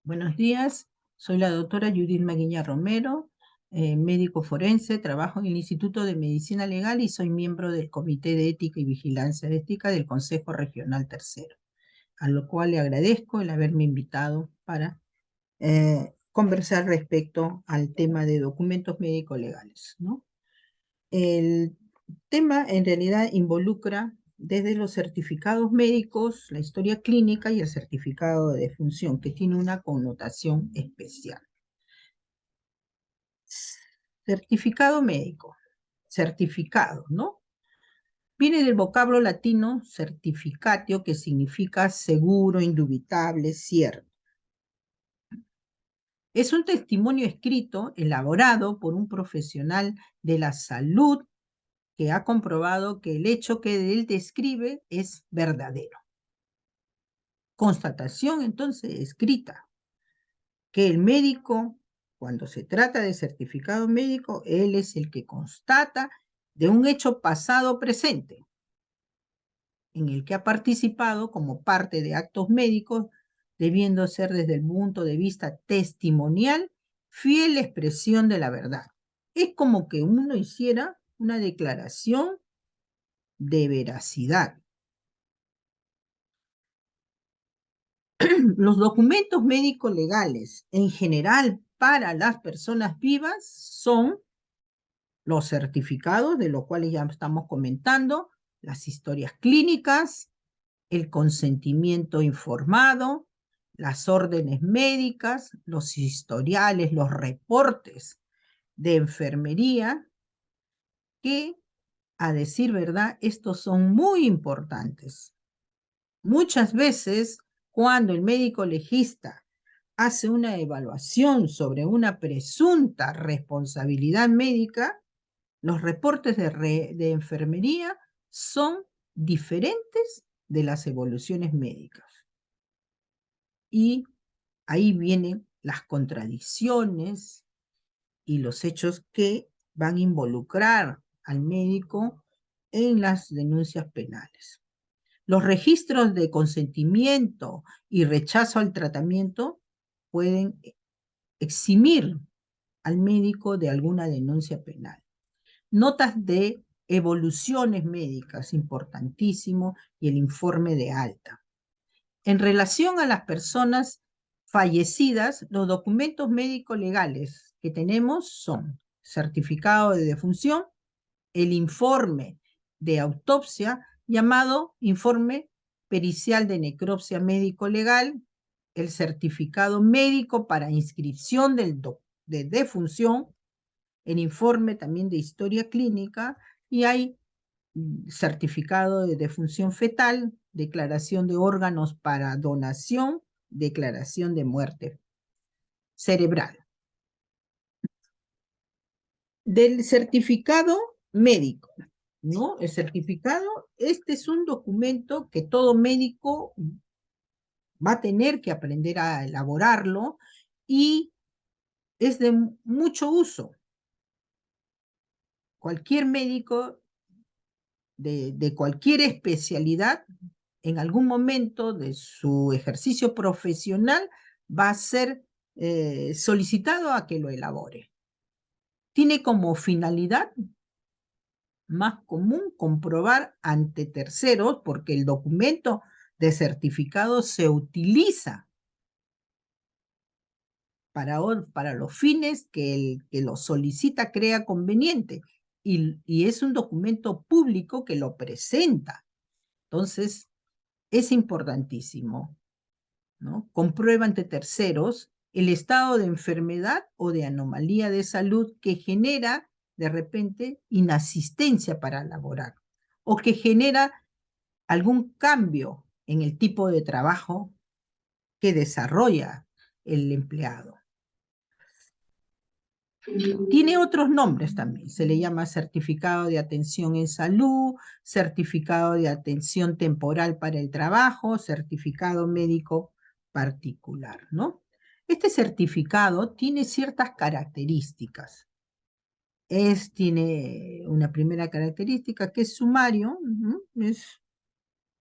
Buenos días, soy la doctora Judith Maguiña Romero, médico forense, trabajo en el Instituto de Medicina Legal y soy miembro del Comité de Ética y Vigilancia Ética del Consejo Regional Tercero, a lo cual le agradezco el haberme invitado para conversar respecto al tema de documentos médicos legales, ¿no? El tema en realidad involucra desde los certificados médicos, la historia clínica y el certificado de defunción, que tiene una connotación especial. Certificado médico, certificado, ¿no? Viene del vocablo latino certificatio, que significa seguro, indubitable, cierto. Es un testimonio escrito, elaborado por un profesional de la salud que ha comprobado que el hecho que él describe es verdadero. Constatación entonces escrita, que el médico, cuando se trata de certificado médico, él es el que constata de un hecho pasado o presente, en el que ha participado como parte de actos médicos, debiendo ser desde el punto de vista testimonial, fiel expresión de la verdad. Es como que uno hiciera una declaración de veracidad. Los documentos médicos legales en general para las personas vivas son los certificados, de los cuales ya estamos comentando, las historias clínicas, el consentimiento informado, las órdenes médicas, los historiales, los reportes de enfermería, que, a decir verdad, estos son muy importantes. Muchas veces, cuando el médico legista hace una evaluación sobre una presunta responsabilidad médica, los reportes de enfermería son diferentes de las evoluciones médicas. Y ahí vienen las contradicciones y los hechos que van a involucrar al médico en las denuncias penales. Los registros de consentimiento y rechazo al tratamiento pueden eximir al médico de alguna denuncia penal. Notas de evoluciones médicas, importantísimo, y el informe de alta. En relación a las personas fallecidas, los documentos médicos legales que tenemos son certificado de defunción, el informe de autopsia, llamado informe pericial de necropsia médico legal, el certificado médico para inscripción de defunción, el informe también de historia clínica, y hay certificado de defunción fetal, declaración de órganos para donación, declaración de muerte cerebral. Del certificado médico, ¿no? El certificado, este es un documento que todo médico va a tener que aprender a elaborarlo y es de mucho uso. Cualquier médico de cualquier especialidad, en algún momento de su ejercicio profesional, va a ser solicitado a que lo elabore. Tiene como finalidad más común comprobar ante terceros, porque el documento de certificado se utiliza para los fines que el que lo solicita crea conveniente, y es un documento público que lo presenta. Entonces, es importantísimo, ¿no? Comprueba ante terceros el estado de enfermedad o de anomalía de salud que genera de repente inasistencia para laborar o que genera algún cambio en el tipo de trabajo que desarrolla el empleado. Tiene otros nombres también, se le llama certificado de atención en salud, certificado de atención temporal para el trabajo, certificado médico particular, ¿no? Este certificado tiene ciertas características. Tiene una primera característica que es sumario,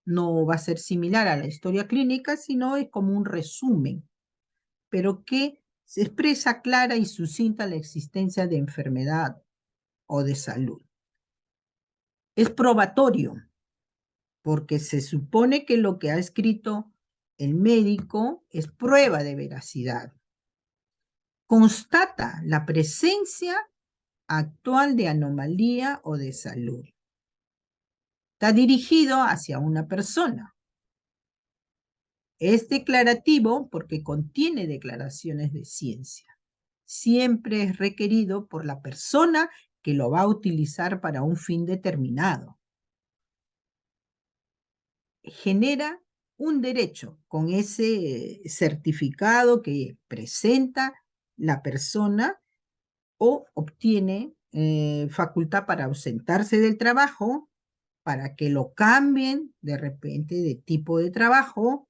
no va a ser similar a la historia clínica, sino es como un resumen. pero que se expresa clara y sucinta la existencia de enfermedad o de salud. Es probatorio, porque se supone que lo que ha escrito el médico es prueba de veracidad. Constata la presencia actual de anomalía o de salud. Está dirigido hacia una persona. Es declarativo porque contiene declaraciones de ciencia. Siempre es requerido por la persona que lo va a utilizar para un fin determinado. Genera un derecho con ese certificado que presenta la persona o obtiene facultad para ausentarse del trabajo, para que lo cambien de repente de tipo de trabajo.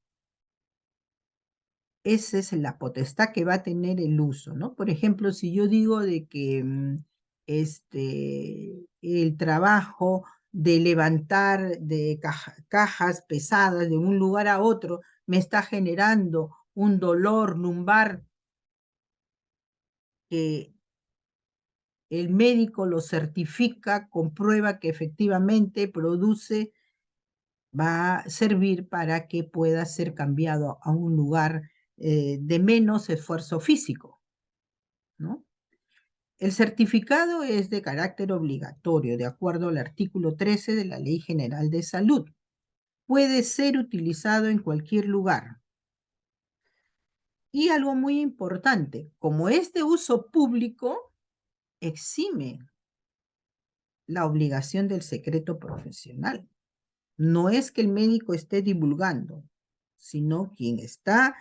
Esa es la potestad que va a tener el uso, ¿no? Por ejemplo, si yo digo de que el trabajo de levantar de cajas pesadas de un lugar a otro me está generando un dolor lumbar que el médico lo certifica, comprueba que efectivamente produce, va a servir para que pueda ser cambiado a un lugar de menos esfuerzo físico, ¿no? El certificado es de carácter obligatorio, de acuerdo al artículo 13 de la Ley General de Salud. Puede ser utilizado en cualquier lugar. Y algo muy importante, como es de uso público, exime la obligación del secreto profesional. No es que el médico esté divulgando, sino quien está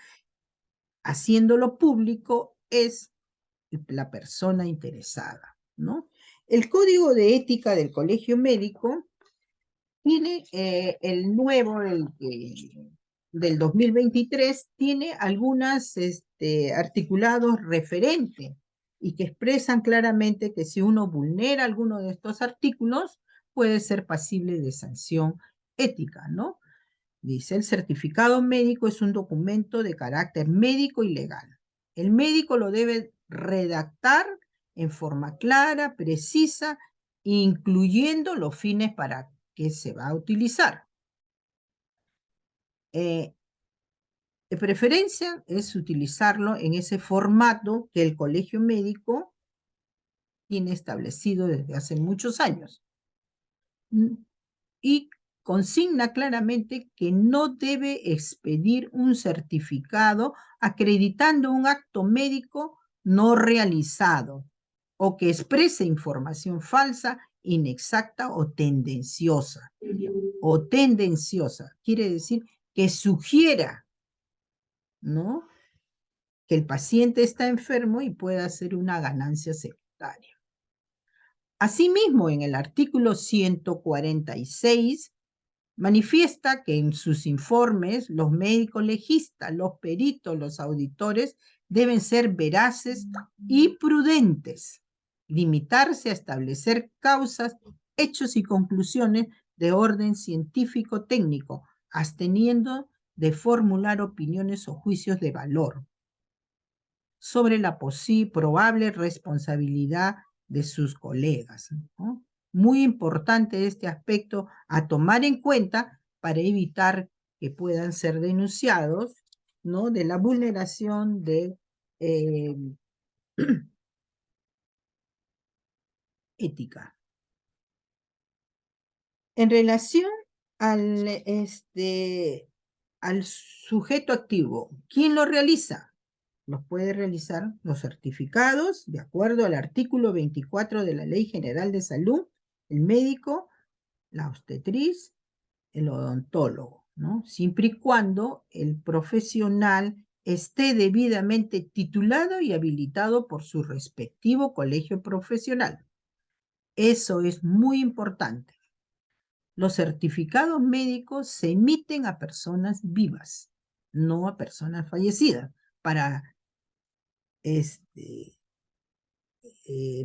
haciéndolo público es la persona interesada, ¿no? El Código de Ética del Colegio Médico tiene el nuevo, del 2023, tiene algunos articulados referentes y que expresan claramente que si uno vulnera alguno de estos artículos, puede ser pasible de sanción ética, ¿no? Dice, el certificado médico es un documento de carácter médico y legal. El médico lo debe redactar en forma clara, precisa, incluyendo los fines para que se va a utilizar. De preferencia es utilizarlo en ese formato que el colegio médico tiene establecido desde hace muchos años. Y consigna claramente que no debe expedir un certificado acreditando un acto médico no realizado o que exprese información falsa, inexacta o tendenciosa. O tendenciosa quiere decir que sugiera, ¿no?, que el paciente está enfermo y puede hacer una ganancia secundaria. Asimismo, en el artículo 146 manifiesta que en sus informes los médicos legistas, los peritos, los auditores deben ser veraces y prudentes, limitarse a establecer causas, hechos y conclusiones de orden científico-técnico, absteniendo de formular opiniones o juicios de valor sobre la probable responsabilidad de sus colegas, ¿no? Muy importante este aspecto a tomar en cuenta para evitar que puedan ser denunciados, ¿no?, de la vulneración de ética. En relación al, al sujeto activo, ¿quién lo realiza? Los puede realizar los certificados de acuerdo al artículo 24 de la Ley General de Salud, el médico, la obstetriz, el odontólogo, ¿no? Siempre y cuando el profesional esté debidamente titulado y habilitado por su respectivo colegio profesional. Eso es muy importante. Los certificados médicos se emiten a personas vivas, no a personas fallecidas, para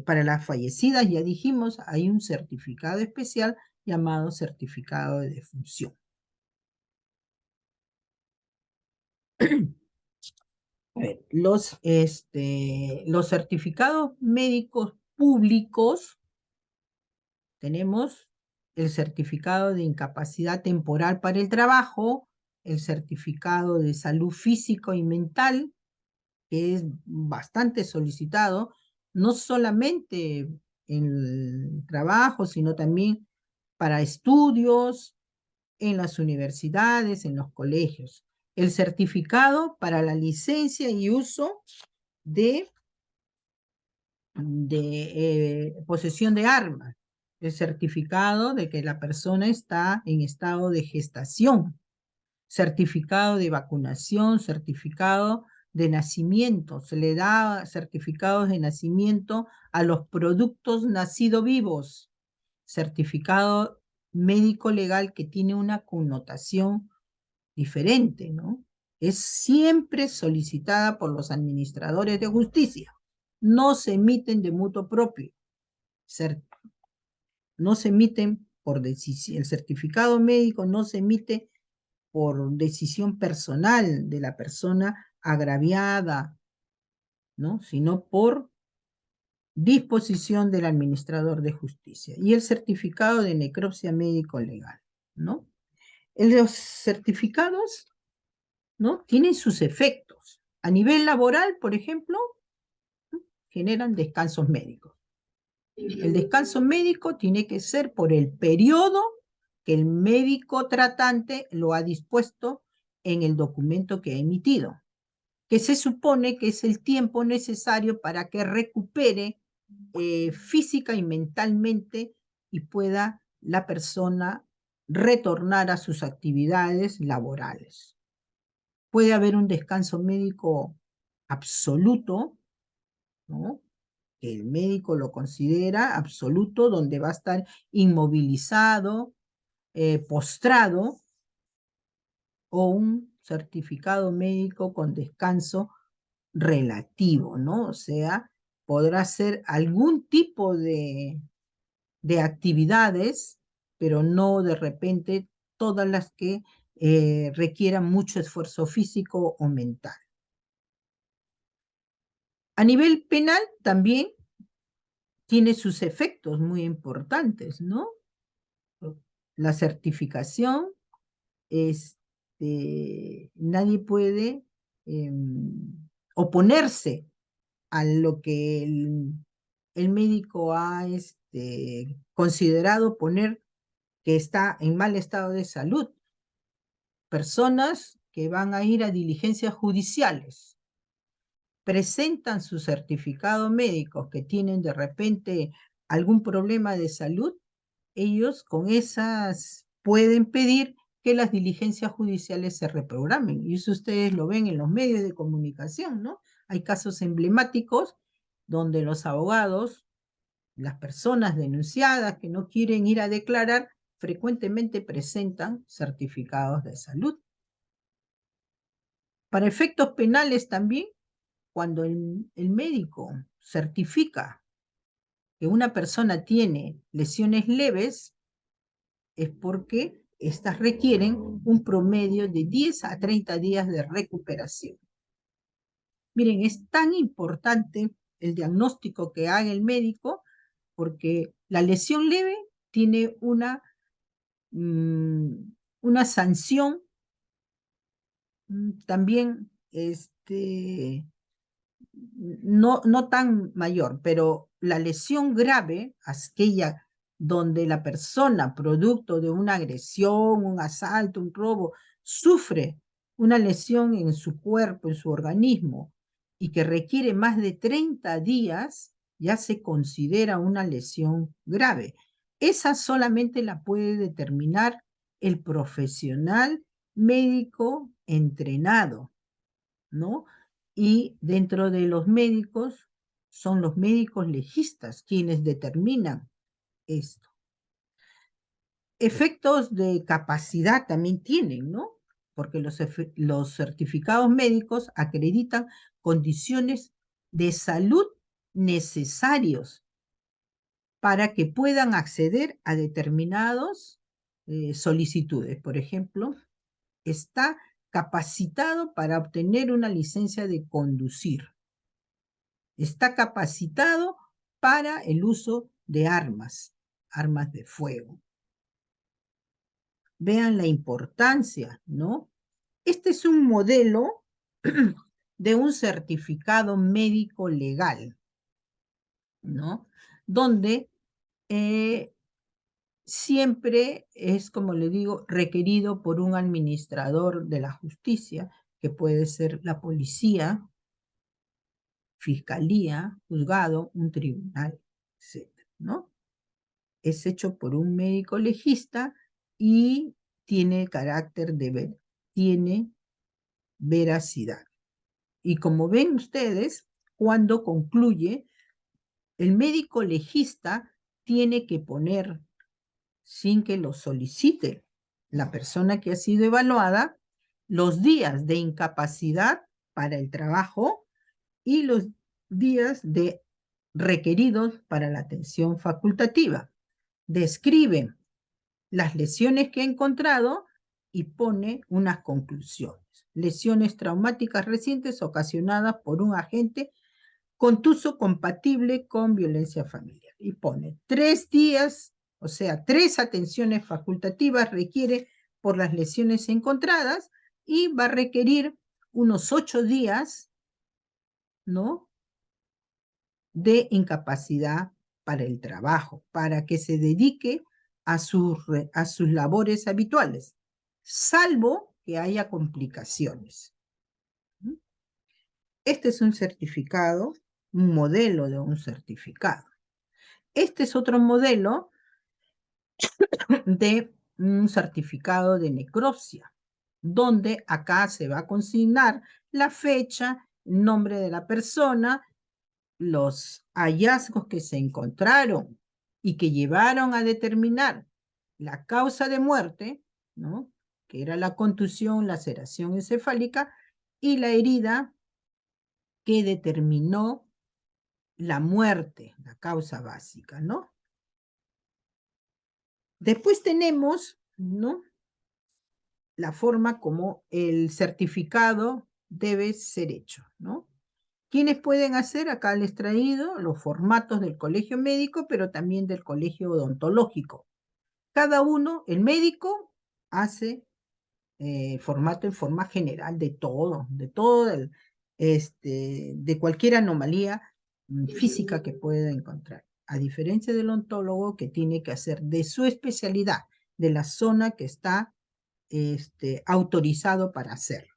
para las fallecidas, ya dijimos, hay un certificado especial llamado certificado de defunción. A ver, los certificados médicos públicos, tenemos el certificado de incapacidad temporal para el trabajo, el certificado de salud físico y mental, que es bastante solicitado, no solamente en el trabajo, sino también para estudios, en las universidades, en los colegios. El certificado para la licencia y uso de, posesión de armas. El certificado de que la persona está en estado de gestación. Certificado de vacunación, certificado de nacimiento. Se le da certificados de nacimiento a los productos nacidos vivos. Certificado médico legal que tiene una connotación diferente, ¿no? Es siempre solicitada por los administradores de justicia. No se emiten de mutuo propio. No se emiten por decisión. El certificado médico no se emite por decisión personal de la persona agraviada, ¿no? Sino por disposición del administrador de justicia. Y el certificado de necropsia médico legal, ¿no? Los certificados, ¿no?, tienen sus efectos. A nivel laboral, por ejemplo, generan descansos médicos. El descanso médico tiene que ser por el periodo que el médico tratante lo ha dispuesto en el documento que ha emitido, que se supone que es el tiempo necesario para que recupere física y mentalmente y pueda la persona retornar a sus actividades laborales. Puede haber un descanso médico absoluto, ¿no?, que el médico lo considera absoluto, donde va a estar inmovilizado, postrado, o un certificado médico con descanso relativo, ¿no? O sea, podrá ser algún tipo de actividades, pero no de repente todas las que requieran mucho esfuerzo físico o mental. A nivel penal también tiene sus efectos muy importantes, ¿no? La certificación, nadie puede oponerse a lo que el médico ha considerado poner que está en mal estado de salud. Personas que van a ir a diligencias judiciales, presentan su certificado médico que tienen de repente algún problema de salud, ellos con esas pueden pedir que las diligencias judiciales se reprogramen. Y eso ustedes lo ven en los medios de comunicación, ¿no? Hay casos emblemáticos donde los abogados, las personas denunciadas que no quieren ir a declarar, frecuentemente presentan certificados de salud. Para efectos penales también, cuando el médico certifica que una persona tiene lesiones leves, es porque estas requieren un promedio de 10 a 30 días de recuperación. Miren, es tan importante el diagnóstico que haga el médico porque la lesión leve tiene una sanción también no tan mayor, pero la lesión grave, aquella donde la persona, producto de una agresión, un asalto, un robo, sufre una lesión en su cuerpo, en su organismo, y que requiere más de 30 días, ya se considera una lesión grave. Esa solamente la puede determinar el profesional médico entrenado, ¿no? Y dentro de los médicos son los médicos legistas quienes determinan esto. Efectos de capacidad también tienen, ¿no? Porque los certificados médicos acreditan condiciones de salud necesarios para que puedan acceder a determinadas solicitudes. Por ejemplo, está capacitado para obtener una licencia de conducir. Está capacitado para el uso de armas de fuego. Vean la importancia, ¿no? Este es un modelo de un certificado médico legal, ¿no? Donde siempre es, como le digo, requerido por un administrador de la justicia, que puede ser la policía, fiscalía, juzgado, un tribunal, etc., ¿no? Es hecho por un médico legista y tiene carácter de tiene veracidad. Y como ven ustedes, cuando concluye, el médico legista tiene que poner, sin que lo solicite la persona que ha sido evaluada, los días de incapacidad para el trabajo y los días de requeridos para la atención facultativa. Describe las lesiones que ha encontrado y pone unas conclusiones. Lesiones traumáticas recientes ocasionadas por un agente contuso compatible con violencia familiar. Y pone 3 días, o sea, 3 atenciones facultativas requiere por las lesiones encontradas y va a requerir unos 8 días, ¿no?, de incapacidad para el trabajo, para que se dedique a sus labores habituales, salvo que haya complicaciones. Este es un certificado, un modelo de un certificado. Este es otro modelo de un certificado de necropsia, donde acá se va a consignar la fecha, el nombre de la persona, los hallazgos que se encontraron y que llevaron a determinar la causa de muerte, ¿no?, que era la contusión, laceración encefálica, y la herida que determinó la muerte, la causa básica, ¿no? Después tenemos, ¿no?, la forma como el certificado debe ser hecho, ¿no? ¿Quiénes pueden hacer? Acá les he traído los formatos del colegio médico, pero también del colegio odontológico. Cada uno, el médico hace formato en forma general de todo, de cualquier anomalía física que pueda encontrar. A diferencia del odontólogo, que tiene que hacer de su especialidad, de la zona que está autorizado para hacerlo.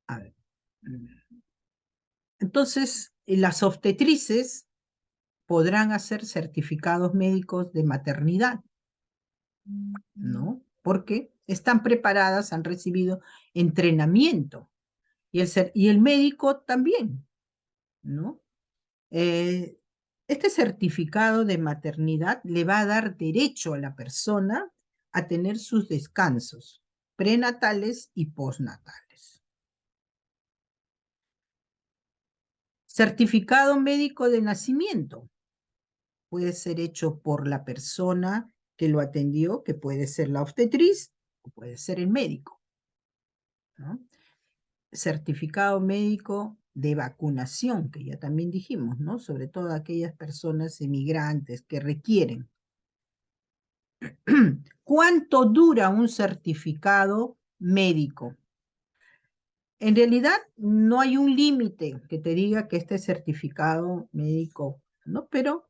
A ver. Entonces, las obstetrices podrán hacer certificados médicos de maternidad, ¿no? Porque están preparadas, han recibido entrenamiento. Y el médico también, ¿no? Este certificado de maternidad le va a dar derecho a la persona a tener sus descansos prenatales y postnatales. Certificado médico de nacimiento puede ser hecho por la persona que lo atendió, que puede ser la obstetriz o puede ser el médico, ¿no? Certificado médico de vacunación, que ya también dijimos, ¿no? Sobre todo aquellas personas emigrantes que requieren. ¿Cuánto dura un certificado médico? En realidad no hay un límite que te diga que este certificado médico, ¿no? Pero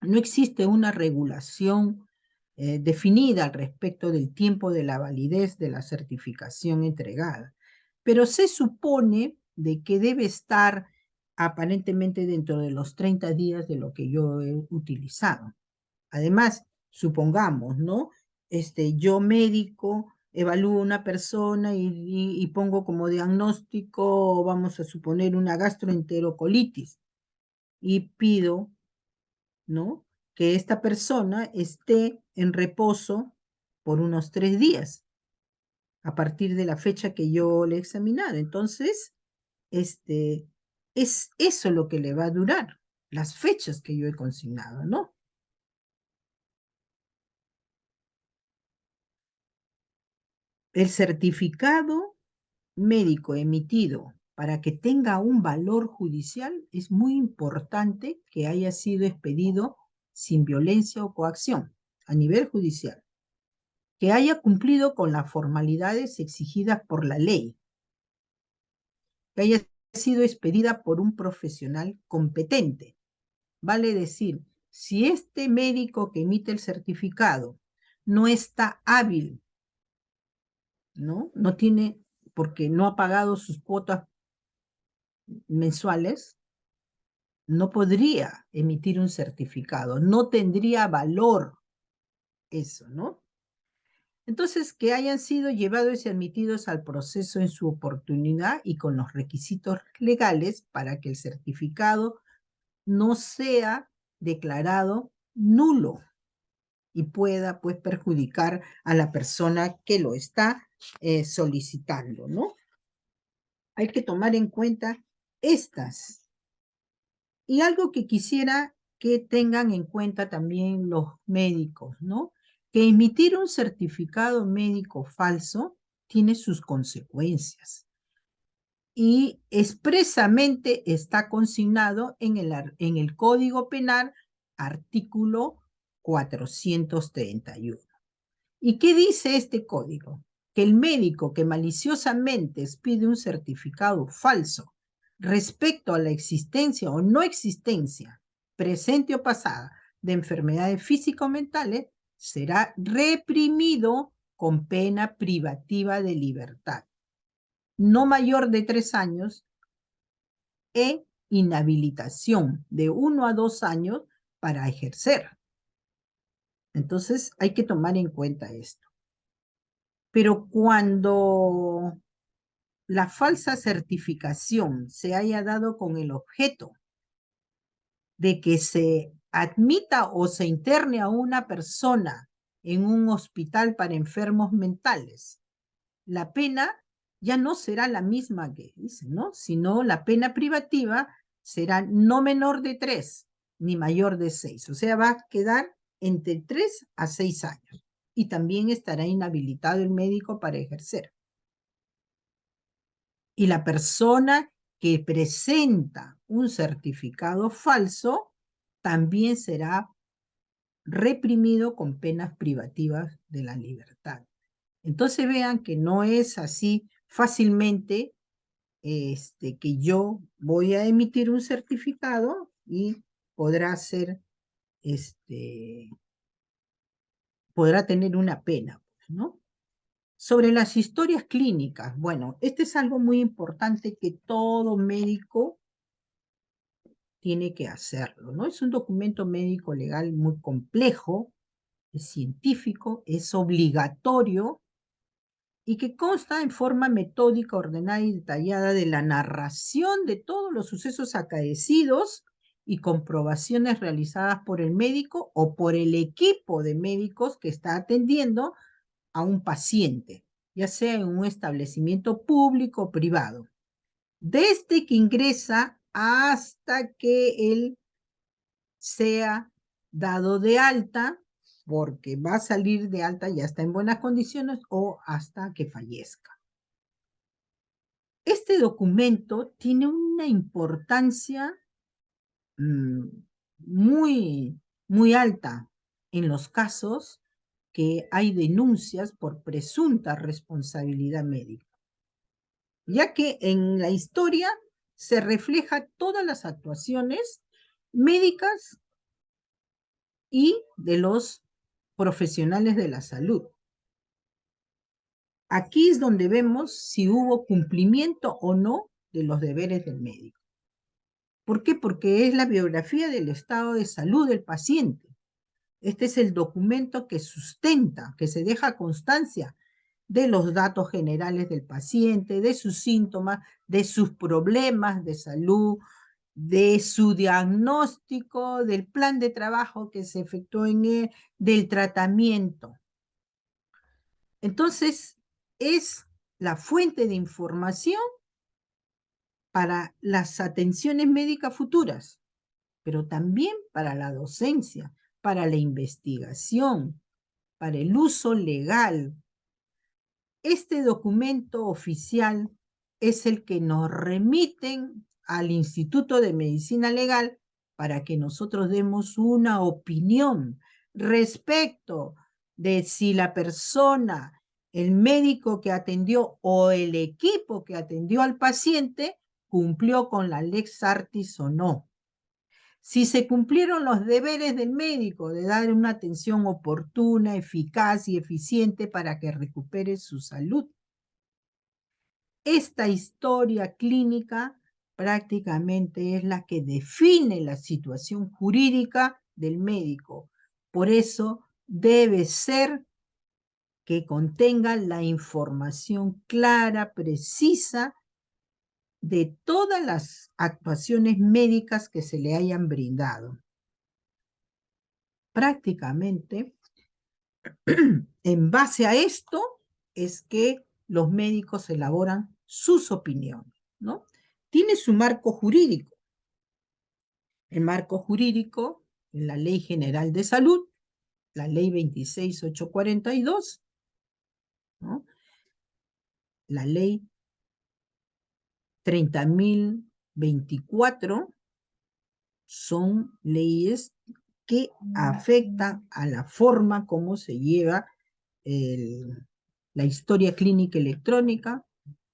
no existe una regulación definida al respecto del tiempo de la validez de la certificación entregada, pero se supone de que debe estar aparentemente dentro de los 30 días de lo que yo he utilizado. Además, supongamos, ¿no? Yo médico evalúo una persona y pongo como diagnóstico, vamos a suponer, una gastroenterocolitis y pido, ¿no?, que esta persona esté en reposo por unos 3 días a partir de la fecha que yo le he examinado. Entonces, es eso lo que le va a durar, las fechas que yo he consignado, ¿no? El certificado médico emitido para que tenga un valor judicial es muy importante que haya sido expedido sin violencia o coacción a nivel judicial, que haya cumplido con las formalidades exigidas por la ley, que haya sido expedida por un profesional competente. Vale decir, si este médico que emite el certificado no está hábil, ¿no? No tiene, porque no ha pagado sus cuotas mensuales, no podría emitir un certificado, no tendría valor eso, ¿no? Entonces, que hayan sido llevados y admitidos al proceso en su oportunidad y con los requisitos legales para que el certificado no sea declarado nulo y pueda, pues, perjudicar a la persona que lo está solicitando, ¿no? Hay que tomar en cuenta estas. Y algo que quisiera que tengan en cuenta también los médicos, ¿no? Que emitir un certificado médico falso tiene sus consecuencias y expresamente está consignado en el Código Penal, artículo 431. ¿Y qué dice este código? Que el médico que maliciosamente expide un certificado falso respecto a la existencia o no existencia, presente o pasada, de enfermedades físico-mentales, será reprimido con pena privativa de libertad, no mayor de 3 años, e inhabilitación de 1 a 2 años para ejercer. Entonces hay que tomar en cuenta esto. Pero cuando la falsa certificación se haya dado con el objeto de que se admita o se interne a una persona en un hospital para enfermos mentales, la pena ya no será la misma que dice, ¿no? Sino la pena privativa será no menor de 3 ni mayor de 6. O sea, va a quedar entre 3 a 6 años. Y también estará inhabilitado el médico para ejercer. Y la persona que presenta un certificado falso también será reprimido con penas privativas de la libertad. Entonces vean que no es así fácilmente que yo voy a emitir un certificado y podrá ser, podrá tener una pena, ¿no? Sobre las historias clínicas, bueno, este es algo muy importante que todo médico tiene que hacerlo, ¿no? Es un documento médico legal muy complejo, es científico, es obligatorio y que consta en forma metódica, ordenada y detallada de la narración de todos los sucesos acaecidos y comprobaciones realizadas por el médico o por el equipo de médicos que está atendiendo a un paciente, ya sea en un establecimiento público o privado, desde que ingresa hasta que él sea dado de alta, porque va a salir de alta, ya está en buenas condiciones, o hasta que fallezca. Este documento tiene una importancia muy, muy alta en los casos que hay denuncias por presunta responsabilidad médica, ya que en la historia se refleja todas las actuaciones médicas y de los profesionales de la salud. Aquí es donde vemos si hubo cumplimiento o no de los deberes del médico. ¿Por qué? Porque es la biografía del estado de salud del paciente. Este es el documento que sustenta, que se deja constancia de los datos generales del paciente, de sus síntomas, de sus problemas de salud, de su diagnóstico, del plan de trabajo que se efectuó en él, del tratamiento. Entonces, es la fuente de información para las atenciones médicas futuras, pero también para la docencia, para la investigación, para el uso legal, Este documento oficial es el que nos remiten al Instituto de Medicina Legal para que nosotros demos una opinión respecto de si la persona, el médico que atendió o el equipo que atendió al paciente cumplió con la Lex Artis o no. Si se cumplieron los deberes del médico de dar una atención oportuna, eficaz y eficiente para que recupere su salud. Esta historia clínica prácticamente es la que define la situación jurídica del médico. Por eso debe ser que contenga la información clara, precisa, de todas las actuaciones médicas que se le hayan brindado. Prácticamente, en base a esto, es que los médicos elaboran sus opiniones, ¿no? Tiene su marco jurídico. El marco jurídico en la Ley General de Salud, la Ley 26.842, ¿no? La Ley 30.024, son leyes que afectan a la forma como se lleva la historia clínica electrónica.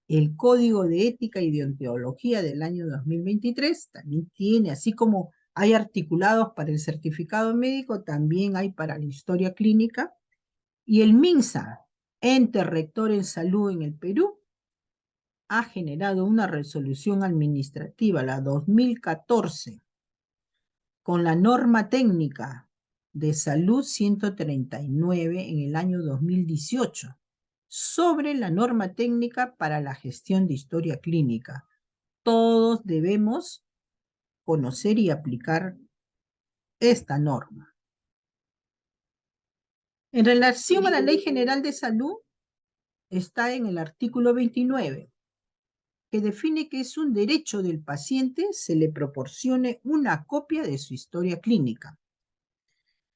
El Código de Ética y Deontología del año 2023 también tiene, así como hay articulados para el certificado médico, también hay para la historia clínica. Y el MINSA, ente rector en salud en el Perú, ha generado una resolución administrativa, la 2014, con la norma técnica de salud 139 en el año 2018, sobre la norma técnica para la gestión de historia clínica. Todos debemos conocer y aplicar esta norma. En relación a la Ley General de Salud, está en el artículo 29, que define que es un derecho del paciente se le proporcione una copia de su historia clínica.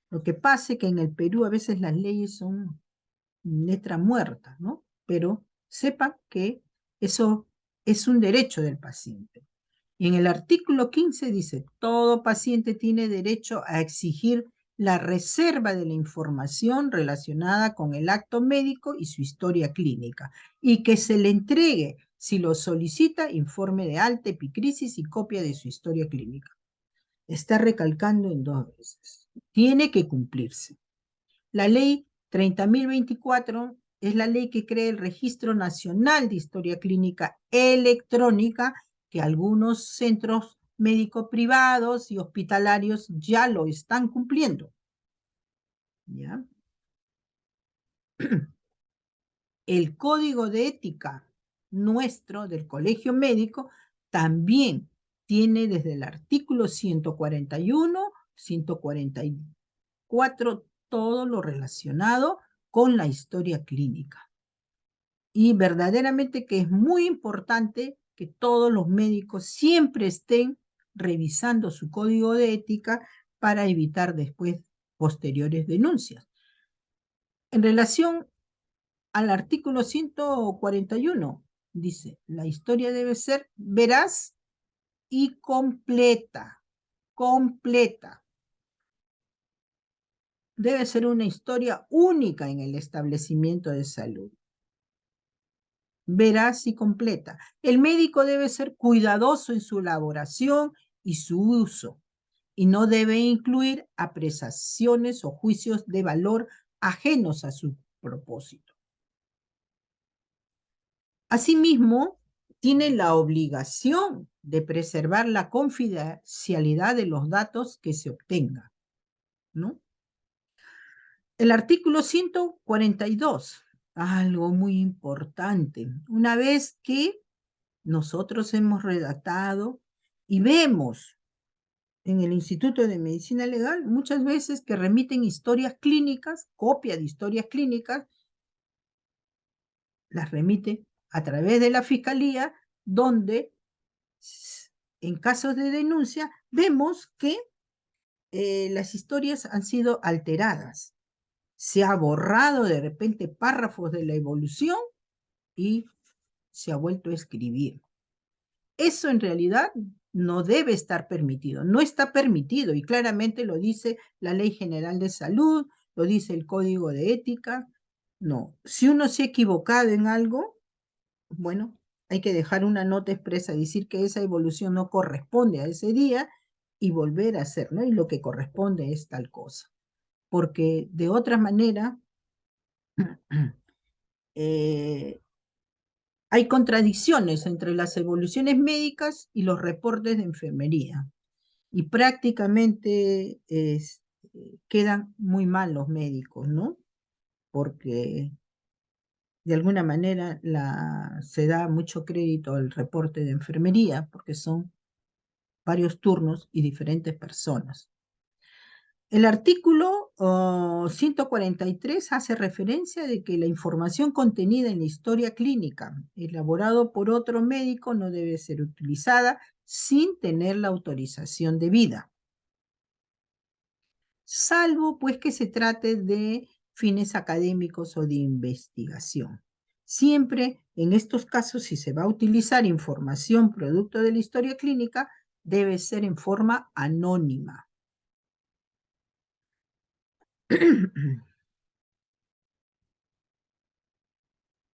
Lo que pasa es que en el Perú a veces las leyes son letra muerta, ¿no? Pero sepan que eso es un derecho del paciente. Y en el artículo 15 dice, todo paciente tiene derecho a exigir la reserva de la información relacionada con el acto médico y su historia clínica, y que se le entregue, si lo solicita, informe de alta, epicrisis y copia de su historia clínica. Está recalcando en 2 veces. Tiene que cumplirse. La ley 30.024 es la ley que crea el Registro Nacional de Historia Clínica Electrónica, que algunos centros médicos privados y hospitalarios ya lo están cumpliendo. ¿Ya? El Código de Ética nuestro del Colegio Médico también tiene desde el artículo 141, 144, todo lo relacionado con la historia clínica. Y verdaderamente que es muy importante que todos los médicos siempre estén revisando su código de ética para evitar después posteriores denuncias. En relación al artículo 141, dice, la historia debe ser veraz y completa. Completa. Debe ser una historia única en el establecimiento de salud. Veraz y completa. El médico debe ser cuidadoso en su elaboración y su uso, y no debe incluir apreciaciones o juicios de valor ajenos a su propósito. Asimismo, tiene la obligación de preservar la confidencialidad de los datos que se obtengan, ¿no? El artículo 142, algo muy importante. Una vez que nosotros hemos redactado y vemos en el Instituto de Medicina Legal muchas veces que remiten historias clínicas, copia de historias clínicas, las remite a través de la Fiscalía, donde en casos de denuncia vemos que las historias han sido alteradas. Se ha borrado de repente párrafos de la evolución y se ha vuelto a escribir. Eso en realidad no debe estar permitido, no está permitido y claramente lo dice la Ley General de Salud, lo dice el Código de Ética. No, si uno se ha equivocado en algo, bueno, hay que dejar una nota expresa, decir que esa evolución no corresponde a ese día y volver a hacer, ¿no? Y lo que corresponde es tal cosa. Porque de otra manera, eh, hay contradicciones entre las evoluciones médicas y los reportes de enfermería. Y prácticamente quedan muy mal los médicos, ¿no? Porque de alguna manera se da mucho crédito al reporte de enfermería, porque son varios turnos y diferentes personas. El artículo 143 hace referencia de que la información contenida en la historia clínica, elaborado por otro médico, no debe ser utilizada sin tener la autorización debida, salvo pues que se trate de fines académicos o de investigación. Siempre en estos casos, si se va a utilizar información producto de la historia clínica, debe ser en forma anónima.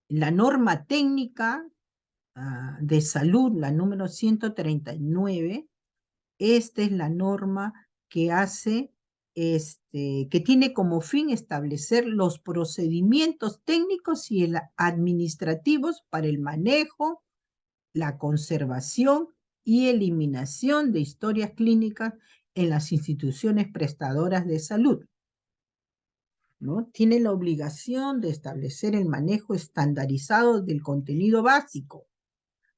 La norma técnica de salud, la número 139, esta es la norma que hace, que tiene como fin establecer los procedimientos técnicos y administrativos para el manejo, la conservación y eliminación de historias clínicas en las instituciones prestadoras de salud, ¿no? Tiene la obligación de establecer el manejo estandarizado del contenido básico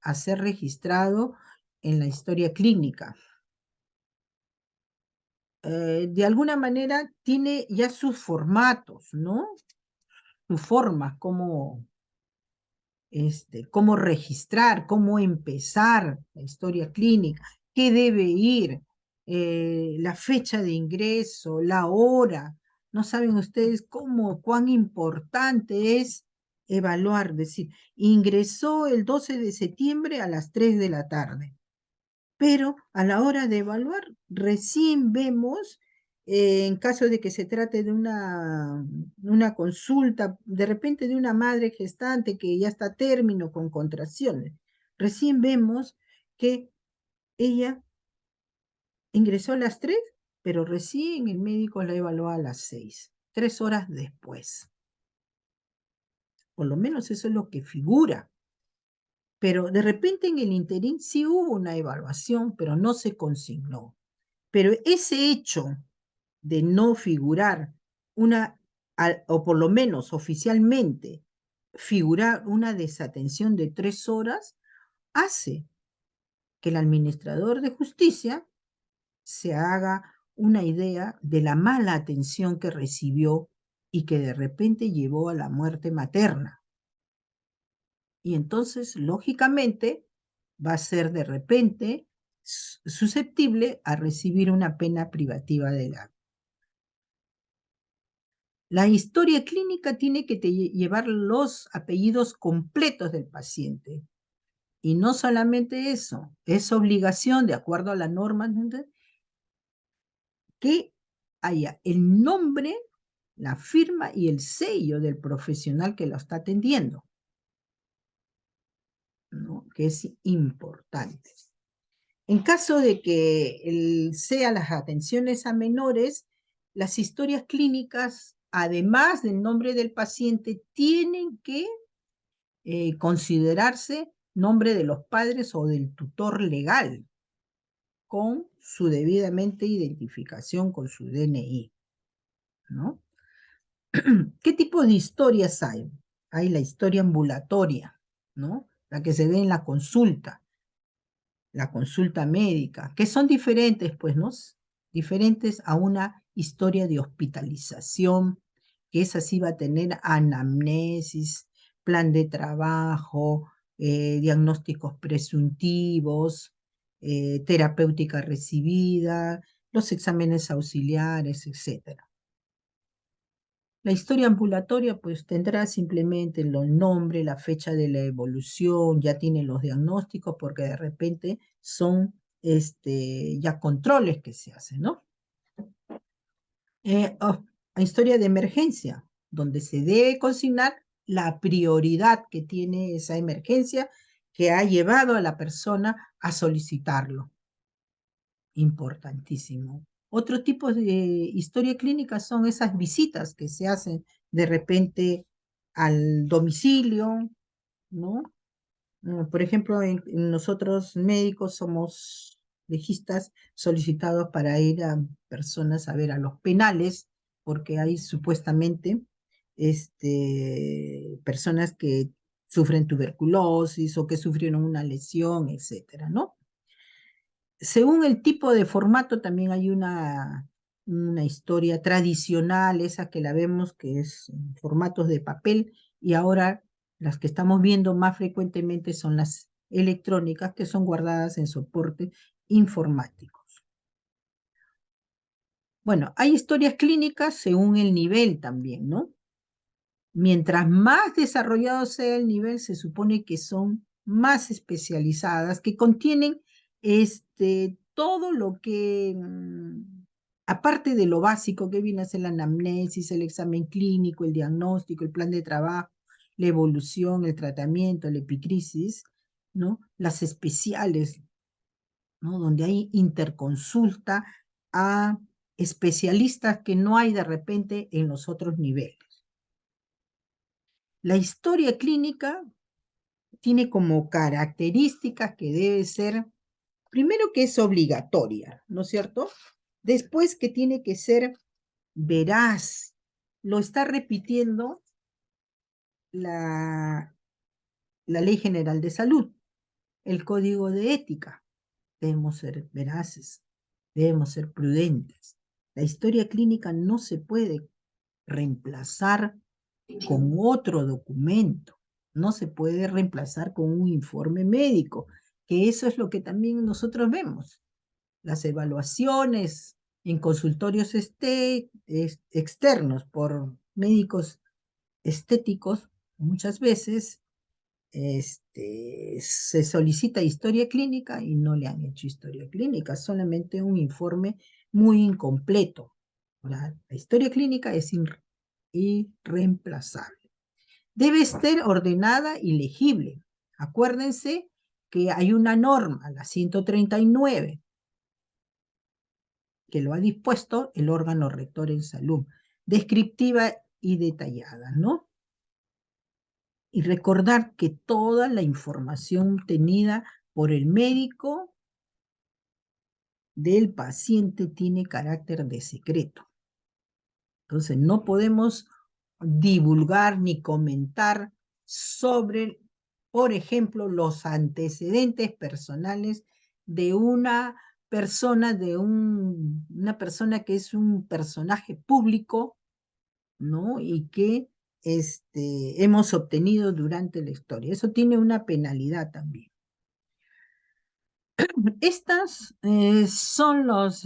a ser registrado en la historia clínica. De alguna manera tiene ya sus formatos, ¿no? Sus formas, cómo registrar, cómo empezar la historia clínica, qué debe ir, la fecha de ingreso, la hora. No saben ustedes cuán importante es evaluar, decir, ingresó el 12 de septiembre a las 3 de la tarde. Pero a la hora de evaluar, recién vemos, en caso de que se trate de una consulta, de repente de una madre gestante que ya está a término con contracciones, recién vemos que ella ingresó a las 3, pero recién el médico la evaluó a las 6, 3 horas después. Por lo menos eso es lo que figura. Pero de repente en el interín sí hubo una evaluación, pero no se consignó. Pero ese hecho de no figurar o por lo menos oficialmente, figurar una desatención de 3 horas, hace que el administrador de justicia se haga una idea de la mala atención que recibió y que de repente llevó a la muerte materna. Y entonces, lógicamente, va a ser de repente susceptible a recibir una pena privativa de la vida. La historia clínica tiene que llevar los apellidos completos del paciente. Y no solamente eso, es obligación, de acuerdo a la norma, que haya el nombre, la firma y el sello del profesional que lo está atendiendo, ¿no? Que es importante. En caso de que sean las atenciones a menores, las historias clínicas, además del nombre del paciente, tienen que considerarse nombre de los padres o del tutor legal, con su debidamente identificación con su DNI, ¿no? ¿Qué tipo de historias hay? Hay la historia ambulatoria, ¿no? La que se ve en la consulta médica, que son diferentes, pues, ¿no? Diferentes a una historia de hospitalización, que esa sí va a tener anamnesis, plan de trabajo, diagnósticos presuntivos, terapéutica recibida, los exámenes auxiliares, etc. La historia ambulatoria pues tendrá simplemente el nombre, la fecha de la evolución, ya tiene los diagnósticos porque de repente son ya controles que se hacen, ¿no? A historia de emergencia, donde se debe consignar la prioridad que tiene esa emergencia que ha llevado a la persona a solicitarlo. Importantísimo. Otro tipo de historia clínica son esas visitas que se hacen de repente al domicilio, ¿no? Por ejemplo, nosotros médicos somos legistas solicitados para ir a personas a ver a los penales, porque hay supuestamente personas que sufren tuberculosis o que sufrieron una lesión, etcétera, ¿no? Según el tipo de formato, también hay una historia tradicional, esa que la vemos, que es en formatos de papel, y ahora las que estamos viendo más frecuentemente son las electrónicas, que son guardadas en soportes informáticos. Bueno, hay historias clínicas según el nivel también, ¿no? Mientras más desarrollado sea el nivel, se supone que son más especializadas, que contienen todo lo que, aparte de lo básico que viene a ser la anamnesis, el examen clínico, el diagnóstico, el plan de trabajo, la evolución, el tratamiento, la epicrisis, ¿no? Las especiales, ¿no? Donde hay interconsulta a especialistas que no hay de repente en los otros niveles. La historia clínica tiene como características que debe ser, primero que es obligatoria, ¿no es cierto? Después que tiene que ser veraz. Lo está repitiendo la Ley General de Salud, el Código de Ética. Debemos ser veraces, debemos ser prudentes. La historia clínica no se puede reemplazar con otro documento, no se puede reemplazar con un informe médico, que eso es lo que también nosotros vemos. Las evaluaciones en consultorios externos por médicos estéticos, muchas veces se solicita historia clínica y no le han hecho historia clínica, solamente un informe muy incompleto. La historia clínica es irreemplazable. Debe estar ordenada y legible. Acuérdense que hay una norma, la 139, que lo ha dispuesto el órgano rector en salud, descriptiva y detallada, ¿no? Y recordar que toda la información obtenida por el médico del paciente tiene carácter de secreto. Entonces, no podemos divulgar ni comentar sobre, por ejemplo, los antecedentes personales de una persona, una persona que es un personaje público, ¿no? Y que hemos obtenido durante la historia. Eso tiene una penalidad también. Estas son los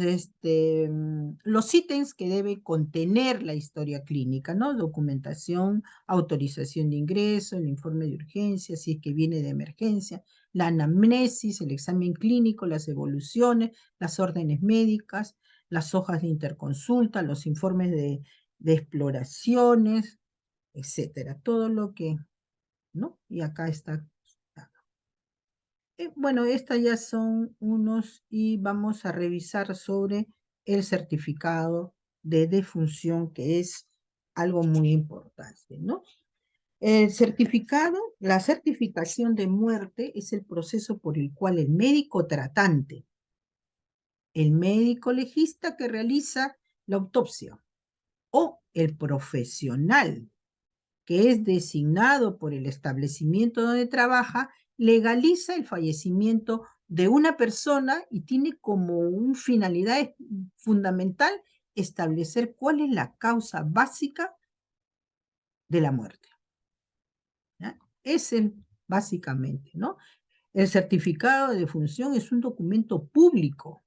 ítems que debe contener la historia clínica, ¿no? Documentación, autorización de ingreso, el informe de urgencia, si es que viene de emergencia, la anamnesis, el examen clínico, las evoluciones, las órdenes médicas, las hojas de interconsulta, los informes de exploraciones, etcétera. Todo lo que, ¿no? Y acá está. Bueno, estas ya son unos y vamos a revisar sobre el certificado de defunción, que es algo muy importante, ¿no? El certificado, la certificación de muerte es el proceso por el cual el médico tratante, el médico legista que realiza la autopsia o el profesional que es designado por el establecimiento donde trabaja, legaliza el fallecimiento de una persona y tiene como una finalidad fundamental establecer cuál es la causa básica de la muerte. ¿Ya? Ese básicamente, ¿no? El certificado de defunción es un documento público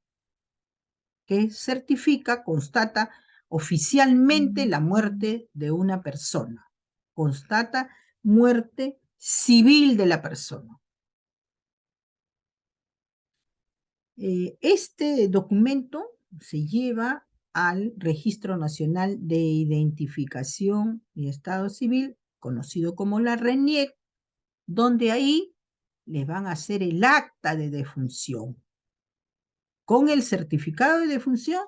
que certifica, constata oficialmente la muerte de una persona. Constata muerte civil de la persona. Este documento se lleva al Registro Nacional de Identificación y Estado Civil, conocido como la RENIEC, donde ahí les van a hacer el acta de defunción. Con el certificado de defunción,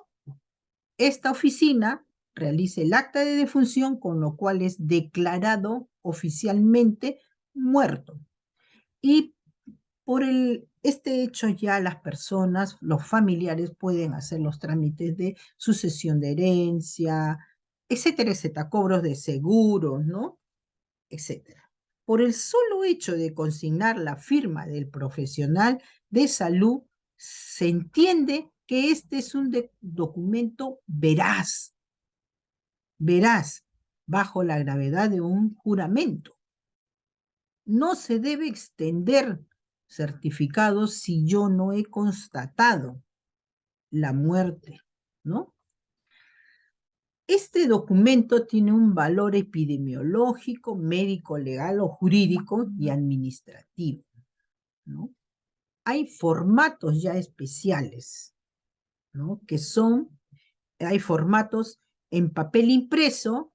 esta oficina realiza el acta de defunción, con lo cual es declarado oficialmente muerto. Y por este hecho ya las personas, los familiares pueden hacer los trámites de sucesión de herencia, etcétera, etcétera, cobros de seguros, ¿no? Etcétera. Por el solo hecho de consignar la firma del profesional de salud, se entiende que este es un documento veraz, bajo la gravedad de un juramento. No se debe extender certificados si yo no he constatado la muerte, ¿no? Este documento tiene un valor epidemiológico, médico, legal o jurídico y administrativo, ¿no? Hay formatos ya especiales, ¿no? Hay formatos en papel impreso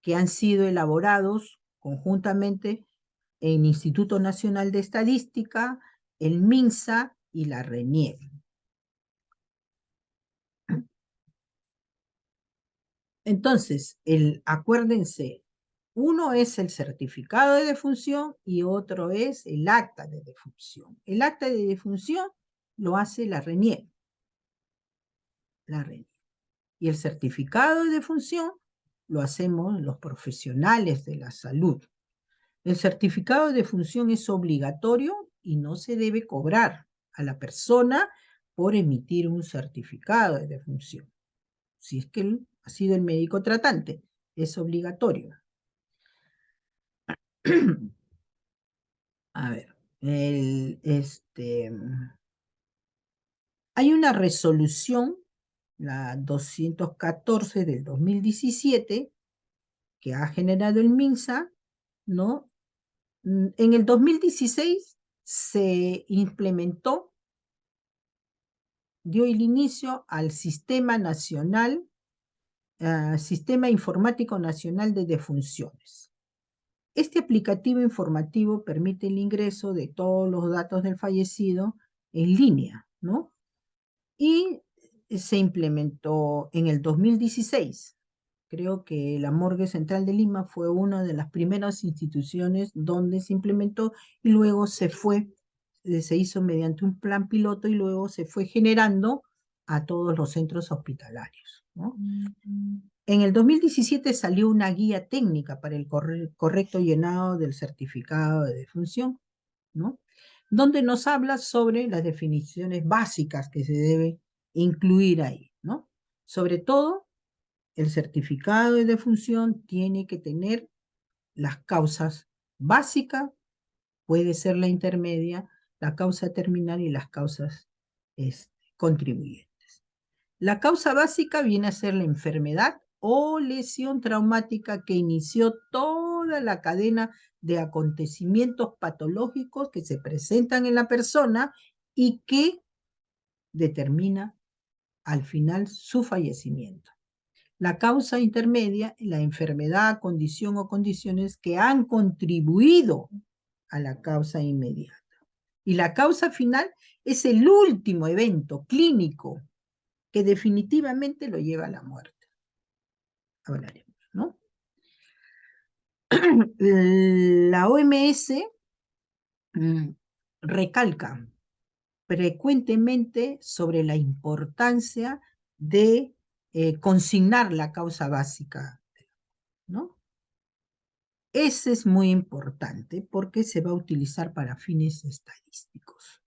que han sido elaborados conjuntamente en Instituto Nacional de Estadística, el MINSA y la RENIEC. Entonces, acuérdense, uno es el certificado de defunción y otro es el acta de defunción. El acta de defunción lo hace la RENIEC. Y el certificado de defunción lo hacemos los profesionales de la salud. El certificado de defunción es obligatorio y no se debe cobrar a la persona por emitir un certificado de defunción. Si es que ha sido el médico tratante, es obligatorio. A ver, hay una resolución, la 214 del 2017, que ha generado el MINSA, ¿no? En el 2016 se implementó, dio el inicio al Sistema Nacional, Sistema Informático Nacional de Defunciones. Este aplicativo informativo permite el ingreso de todos los datos del fallecido en línea, ¿no? Y se implementó en el 2016. Creo que la Morgue Central de Lima fue una de las primeras instituciones donde se implementó y luego se hizo mediante un plan piloto y luego se fue generando a todos los centros hospitalarios, ¿no? En el 2017 salió una guía técnica para el correcto llenado del certificado de defunción, ¿no? Donde nos habla sobre las definiciones básicas que se debe incluir ahí, ¿no? Sobre todo, el certificado de defunción tiene que tener las causas básicas, puede ser la intermedia, la causa terminal y las causas contribuyentes. La causa básica viene a ser la enfermedad o lesión traumática que inició toda la cadena de acontecimientos patológicos que se presentan en la persona y que determina al final su fallecimiento. La causa intermedia, la enfermedad, condición o condiciones que han contribuido a la causa inmediata. Y la causa final es el último evento clínico que definitivamente lo lleva a la muerte. Hablaremos, ¿no? La OMS recalca frecuentemente sobre la importancia de consignar la causa básica, ¿no? Ese es muy importante porque se va a utilizar para fines estadísticos.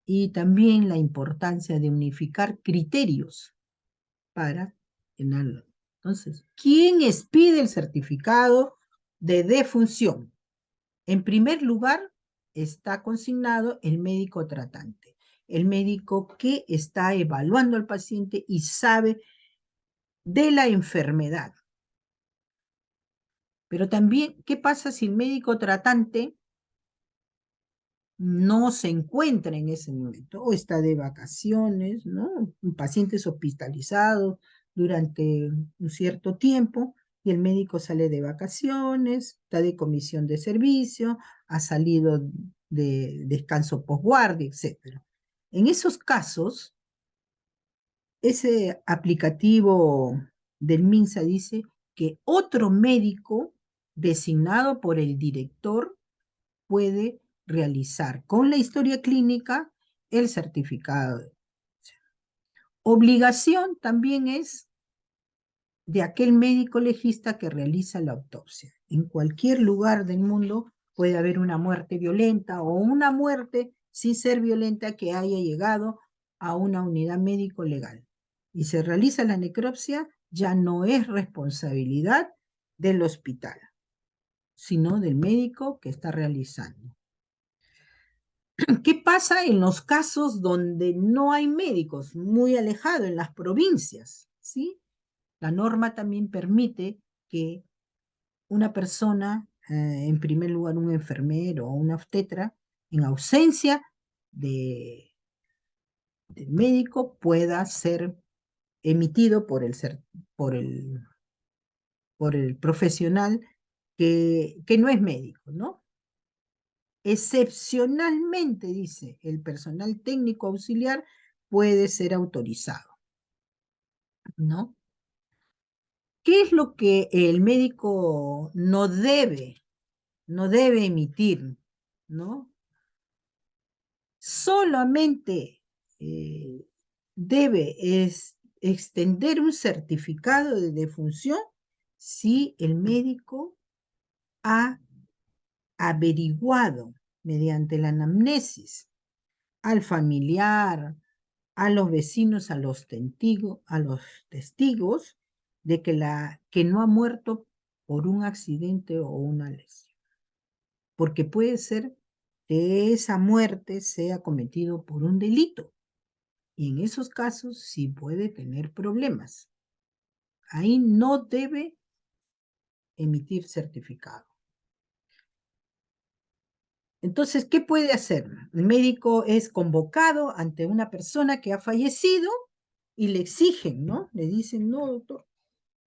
Y también la importancia de unificar criterios para llenarlo. Entonces, ¿quién expide el certificado de defunción? En primer lugar, está consignado el médico tratante, el médico que está evaluando al paciente y sabe de la enfermedad. Pero también, ¿qué pasa si el médico tratante no se encuentra en ese momento o está de vacaciones, ¿no? Pacientes hospitalizados durante un cierto tiempo y el médico sale de vacaciones, está de comisión de servicio, ha salido de descanso posguardia, etc. En esos casos, ese aplicativo del MINSA dice que otro médico designado por el director puede realizar con la historia clínica el certificado. Obligación también es de aquel médico legista que realiza la autopsia. En cualquier lugar del mundo puede haber una muerte violenta o una muerte sin ser violenta que haya llegado a una unidad médico legal. Y se realiza la necropsia, ya no es responsabilidad del hospital, sino del médico que está realizando. ¿Qué pasa en los casos donde no hay médicos, muy alejado en las provincias? ¿Sí? La norma también permite que una persona, en primer lugar un enfermero o una obstetra, en ausencia de, del médico, pueda ser emitido por el profesional que no es médico, ¿no? Excepcionalmente, dice, el personal técnico auxiliar puede ser autorizado, ¿no? ¿Qué es lo que el médico no debe emitir, ¿no? Solamente debe extender un certificado de defunción si el médico ha averiguado mediante la anamnesis al familiar, a los vecinos, a los testigos de que no ha muerto por un accidente o una lesión. Porque puede ser que esa muerte sea cometido por un delito. Y en esos casos sí puede tener problemas. Ahí no debe emitir certificado. Entonces, ¿qué puede hacer? El médico es convocado ante una persona que ha fallecido y le exigen, ¿no? Le dicen, no, doctor,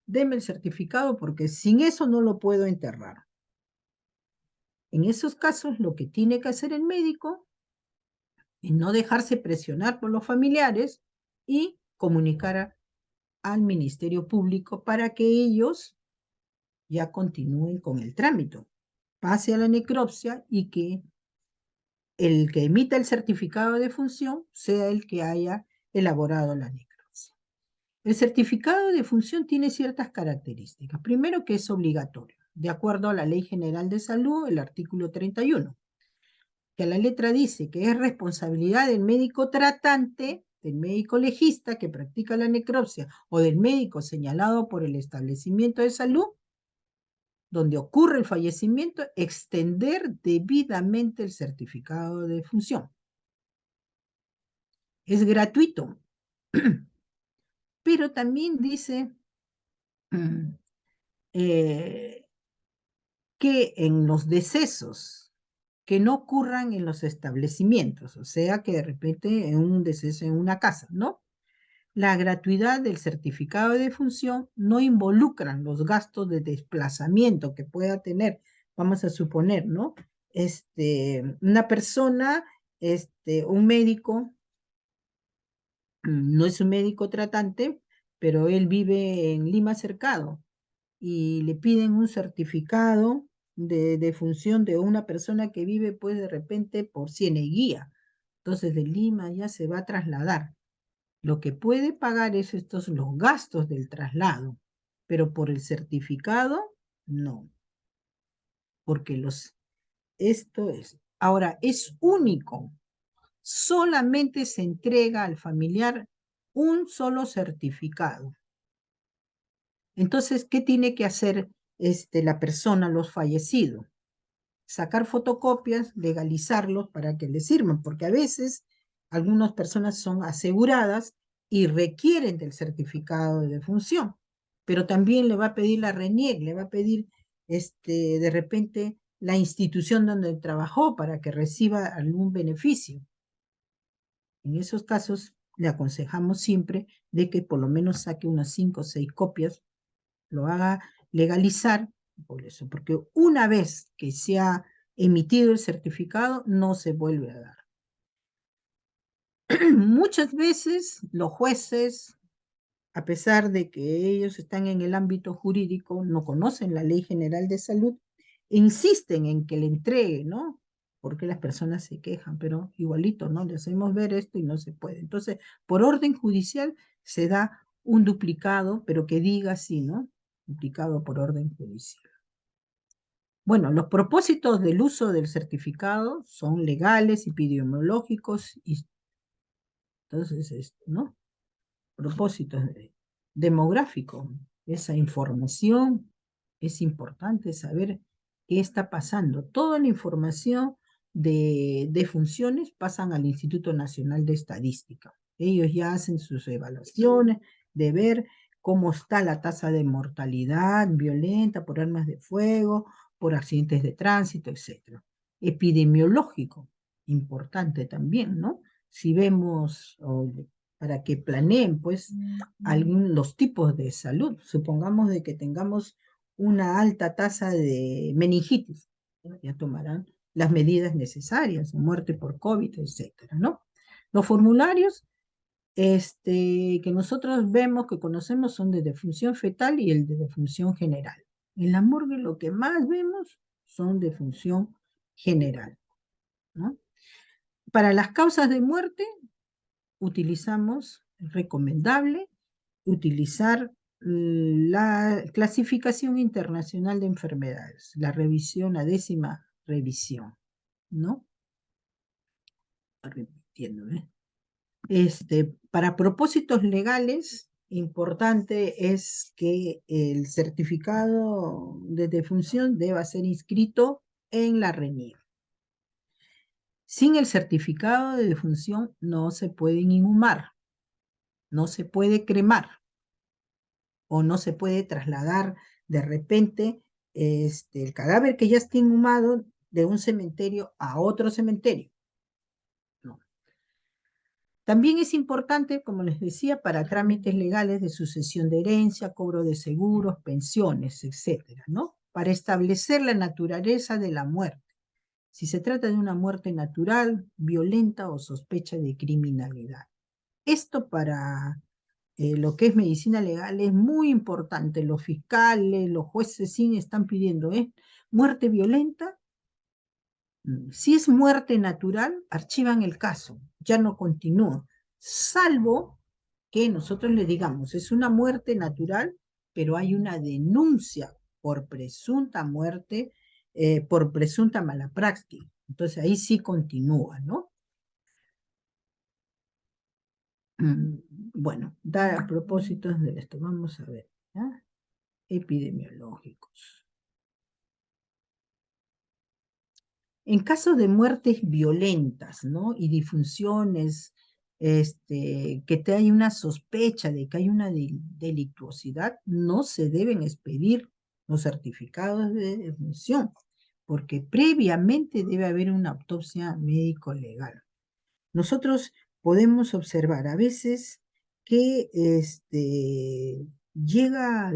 deme el certificado porque sin eso no lo puedo enterrar. En esos casos, lo que tiene que hacer el médico es no dejarse presionar por los familiares y comunicar al Ministerio Público para que ellos ya continúen con el trámite, pase a la necropsia y que el que emita el certificado de función sea el que haya elaborado la necropsia. El certificado de función tiene ciertas características. Primero, que es obligatorio, de acuerdo a la Ley General de Salud, el artículo 31, que a la letra dice que es responsabilidad del médico tratante, del médico legista que practica la necropsia o del médico señalado por el establecimiento de salud donde ocurre el fallecimiento, extender debidamente el certificado de función. Es gratuito, pero también dice que en los decesos que no ocurran en los establecimientos, o sea que de repente en un deceso en una casa, ¿no? La gratuidad del certificado de defunción no involucran los gastos de desplazamiento que pueda tener, vamos a suponer, ¿no? Una persona, un médico, no es un médico tratante, pero él vive en Lima Cercado y le piden un certificado de defunción de una persona que vive, pues, de repente por Cieneguía. Entonces, de Lima ya se va a trasladar. Lo que puede pagar es los gastos del traslado, pero por el certificado, no, porque esto es. Ahora, es único. Solamente se entrega al familiar un solo certificado. Entonces, ¿qué tiene que hacer la persona, los fallecidos? Sacar fotocopias, legalizarlos para que les sirvan, porque a veces algunas personas son aseguradas y requieren del certificado de defunción. pero también le va a pedir la RENIEC, le va a pedir de repente la institución donde trabajó para que reciba algún beneficio. En esos casos le aconsejamos siempre de que por lo menos saque unas 5 o 6 copias, lo haga legalizar, por eso, porque una vez que se ha emitido el certificado, no se vuelve a dar. Muchas veces los jueces, a pesar de que ellos están en el ámbito jurídico, no conocen la Ley General de Salud, insisten en que le entregue, ¿no? Porque las personas se quejan, pero igualito, ¿no? Le hacemos ver esto y no se puede. Entonces, por orden judicial se da un duplicado, pero que diga así, ¿no? Duplicado por orden judicial. Bueno, los propósitos del uso del certificado son legales, epidemiológicos, y entonces, ¿no? Propósitos demográficos. Esa información es importante saber qué está pasando. Toda la información de funciones pasan al Instituto Nacional de Estadística. Ellos ya hacen sus evaluaciones de ver cómo está la tasa de mortalidad violenta por armas de fuego, por accidentes de tránsito, etc. Epidemiológico, importante también, ¿no? Si vemos, para que planeen, pues, los tipos de salud. Supongamos de que tengamos una alta tasa de meningitis, ¿no? Ya tomarán las medidas necesarias, muerte por COVID, etcétera, ¿no? Los formularios que nosotros vemos, que conocemos, son de defunción fetal y el de defunción general. En la morgue lo que más vemos son de función general, ¿no? Para las causas de muerte, utilizamos, es recomendable utilizar la clasificación internacional de enfermedades, la revisión, la 10ª revisión, ¿no? Repitiendo, ¿eh? Para propósitos legales, importante es que el certificado de defunción deba ser inscrito en la RENIEC. Sin el certificado de defunción no se puede inhumar, no se puede cremar o no se puede trasladar de repente el cadáver que ya está inhumado de un cementerio a otro cementerio. No. También es importante, como les decía, para trámites legales de sucesión de herencia, cobro de seguros, pensiones, etcétera, ¿no? Para establecer la naturaleza de la muerte. Si se trata de una muerte natural, violenta o sospecha de criminalidad. Esto para lo que es medicina legal es muy importante. Los fiscales, los jueces sí están pidiendo, muerte violenta. Si es muerte natural, archivan el caso, ya no continúa, salvo que nosotros le digamos, es una muerte natural, pero hay una denuncia por presunta muerte, por presunta mala praxis. Entonces ahí sí continúa, ¿no? Bueno, a propósito de esto, vamos a ver, ¿ya? Epidemiológicos. En caso de muertes violentas, ¿no? Y disfunciones, que hay una sospecha de que hay una delictuosidad, no se deben expedir los certificados de defunción, porque previamente debe haber una autopsia médico-legal. Nosotros podemos observar a veces que llega a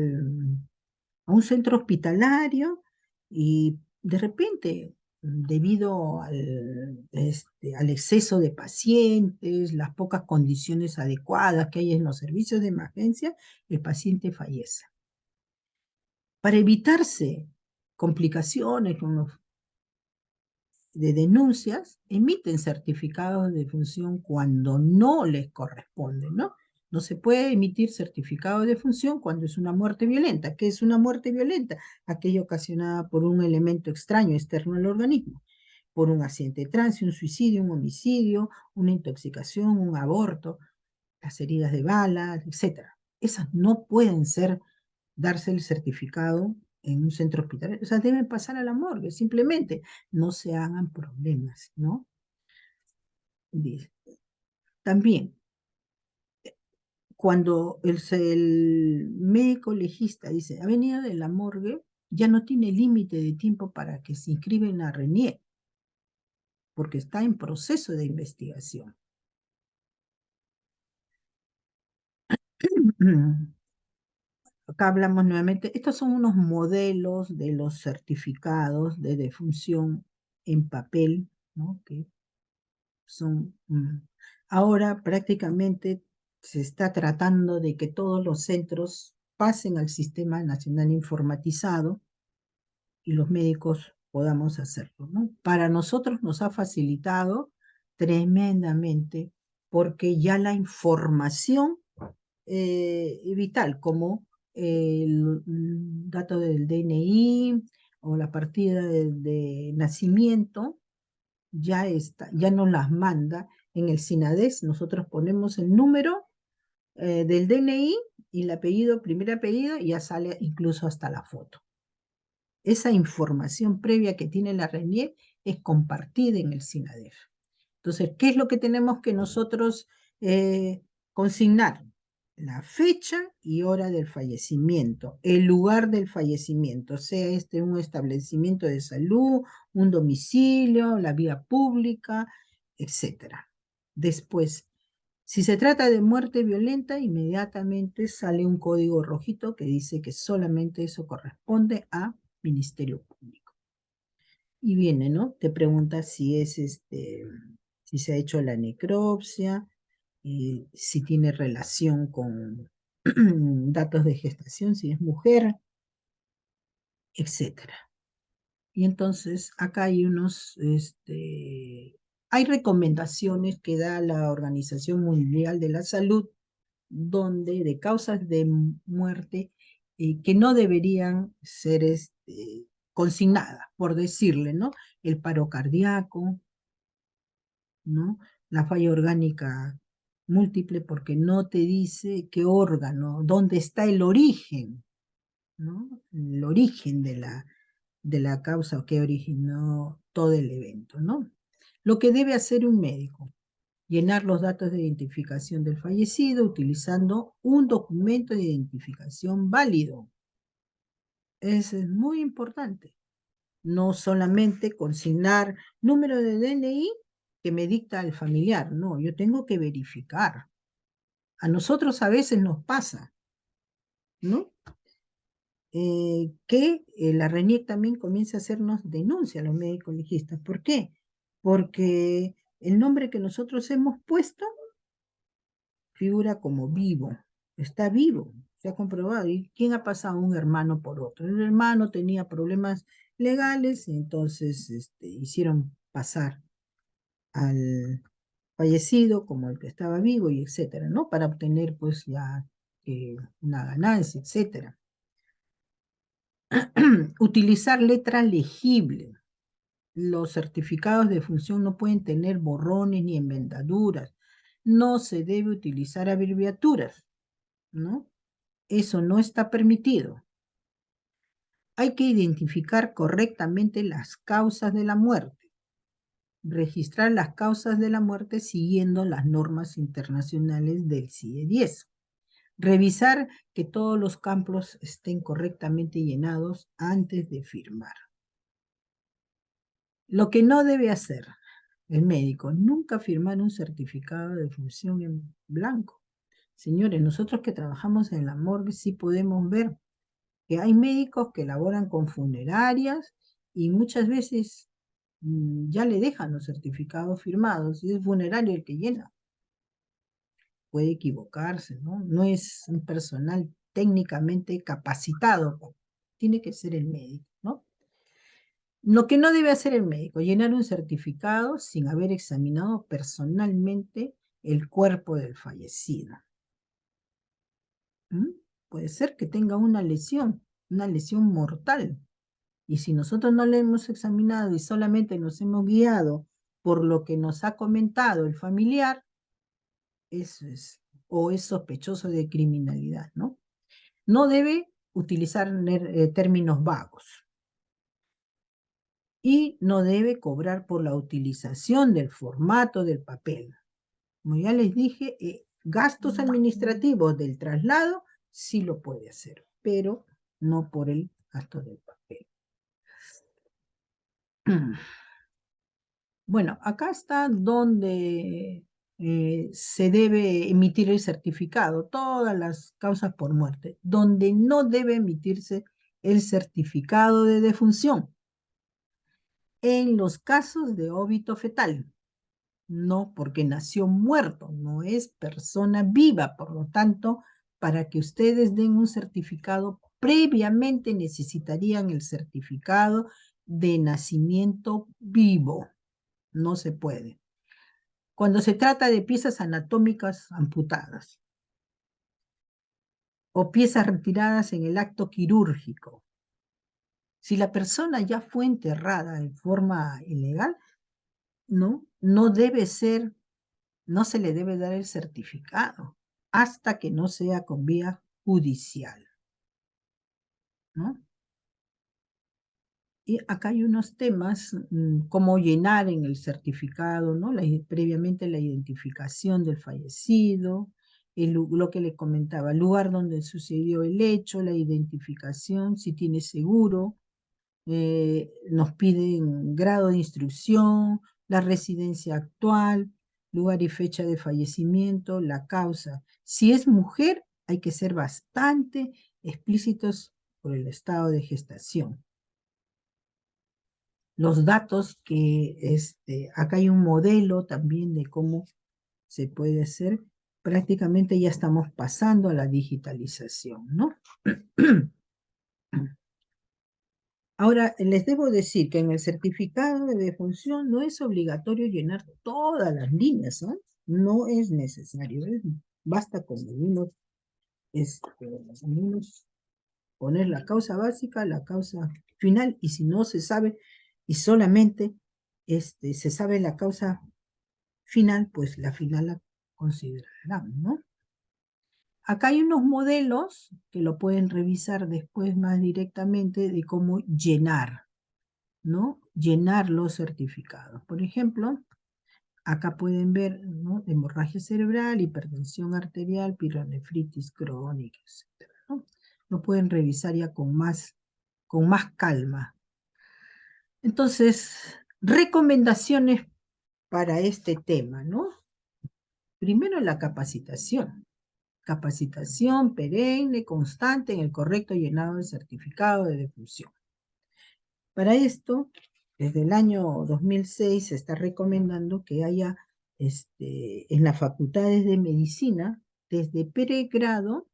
un centro hospitalario y de repente, debido al exceso de pacientes, las pocas condiciones adecuadas que hay en los servicios de emergencia, el paciente fallece. Para evitarse complicaciones de denuncias, emiten certificados de defunción cuando no les corresponde, ¿no? No se puede emitir certificado de defunción cuando es una muerte violenta. ¿Qué es una muerte violenta? Aquella ocasionada por un elemento extraño externo al organismo, por un accidente de tránsito, un suicidio, un homicidio, una intoxicación, un aborto, las heridas de bala, etc. Esas no pueden darse el certificado en un centro hospitalario. O sea, deben pasar a la morgue, simplemente no se hagan problemas, ¿no? Dice. También, cuando el médico legista dice, ha venido de la morgue, ya no tiene límite de tiempo para que se inscriba en la RENIEC, porque está en proceso de investigación. Acá hablamos nuevamente, estos son unos modelos de los certificados de defunción en papel, ¿no? Que son, ahora prácticamente se está tratando de que todos los centros pasen al Sistema Nacional Informatizado y los médicos podamos hacerlo, ¿no? Para nosotros nos ha facilitado tremendamente porque ya la información vital, como el dato del DNI o la partida de nacimiento, ya está, ya nos las manda en el SINADES. Nosotros ponemos el número del DNI y el apellido, primer apellido, y ya sale incluso hasta la foto. Esa información previa que tiene la RENIEC es compartida en el SINADEF. Entonces, ¿qué es lo que tenemos que nosotros consignar? La fecha y hora del fallecimiento, el lugar del fallecimiento, sea este un establecimiento de salud, un domicilio, la vía pública, etc. Después, si se trata de muerte violenta, inmediatamente sale un código rojito que dice que solamente eso corresponde a Ministerio Público. Y viene, ¿no? Te pregunta si es si se ha hecho la necropsia, si tiene relación con datos de gestación, si es mujer, etc. Y entonces acá hay hay recomendaciones que da la Organización Mundial de la Salud, donde de causas de muerte que no deberían ser consignadas, por decirle, ¿no? El paro cardíaco, ¿no? La falla orgánica múltiple porque no te dice qué órgano, dónde está el origen, ¿no? El origen de la causa o que originó todo el evento, ¿no? Lo que debe hacer un médico, llenar los datos de identificación del fallecido utilizando un documento de identificación válido. Eso es muy importante. No solamente consignar número de DNI que me dicta el familiar, no, yo tengo que verificar. A nosotros a veces nos pasa, ¿no? Que la RENIEC también comienza a hacernos denuncia a los médicos legistas. ¿Por qué? Porque el nombre que nosotros hemos puesto figura como vivo, está vivo, se ha comprobado. ¿Y quién ha pasado un hermano por otro? El hermano tenía problemas legales, entonces hicieron pasar al fallecido como el que estaba vivo y etcétera, ¿no? Para obtener pues ya una ganancia, etcétera. Utilizar letra legible. Los certificados de función no pueden tener borrones ni enmendaduras. No se debe utilizar abreviaturas, ¿no? Eso no está permitido. Hay que identificar correctamente las causas de la muerte. Registrar las causas de la muerte siguiendo las normas internacionales del CIE-10. Revisar que todos los campos estén correctamente llenados antes de firmar. Lo que no debe hacer el médico, nunca firmar un certificado de función en blanco. Señores, nosotros que trabajamos en la morgue sí podemos ver que hay médicos que laboran con funerarias y muchas veces ya le dejan los certificados firmados y es funerario el que llena. Puede equivocarse, ¿no? No es un personal técnicamente capacitado, tiene que ser el médico, ¿no? Lo que no debe hacer el médico, llenar un certificado sin haber examinado personalmente el cuerpo del fallecido. Puede ser que tenga una lesión mortal. Y si nosotros no le hemos examinado y solamente nos hemos guiado por lo que nos ha comentado el familiar, eso es, o es sospechoso de criminalidad, ¿no? No debe utilizar términos vagos. Y no debe cobrar por la utilización del formato del papel. Como ya les dije, gastos administrativos del traslado, sí lo puede hacer, pero no por el gasto del papel. Bueno, acá está donde se debe emitir el certificado, todas las causas por muerte, donde no debe emitirse el certificado de defunción. En los casos de óbito fetal, no porque nació muerto, no es persona viva, por lo tanto, para que ustedes den un certificado, previamente necesitarían el certificado de nacimiento vivo. No se puede. Cuando se trata de piezas anatómicas amputadas o piezas retiradas en el acto quirúrgico, si la persona ya fue enterrada en forma ilegal, no debe ser, no se le debe dar el certificado hasta que no sea con vía judicial, ¿no? Y acá hay unos temas, cómo llenar en el certificado, ¿no? Previamente la identificación del fallecido, lo que le comentaba, el lugar donde sucedió el hecho, la identificación, si tiene seguro, nos piden grado de instrucción, la residencia actual, lugar y fecha de fallecimiento, la causa. Si es mujer, hay que ser bastante explícitos por el estado de gestación. Los datos que, acá hay un modelo también de cómo se puede hacer. Prácticamente ya estamos pasando a la digitalización, ¿no? Ahora, les debo decir que en el certificado de defunción no es obligatorio llenar todas las líneas, ¿no? No es necesario, basta con algunos poner la causa básica, la causa final, y si no se sabe, y solamente se sabe la causa final, pues la final la considerarán, ¿no? Acá hay unos modelos que lo pueden revisar después más directamente de cómo llenar, ¿no? Llenar los certificados. Por ejemplo, acá pueden ver, ¿no? Hemorragia cerebral, hipertensión arterial, pielonefritis crónica, etc., ¿no? Lo pueden revisar ya con más calma. Entonces, recomendaciones para este tema, ¿no? Primero, la capacitación. Capacitación perenne, constante en el correcto llenado del certificado de defunción. Para esto, desde el año 2006 se está recomendando que haya en las facultades de medicina, desde pregrado,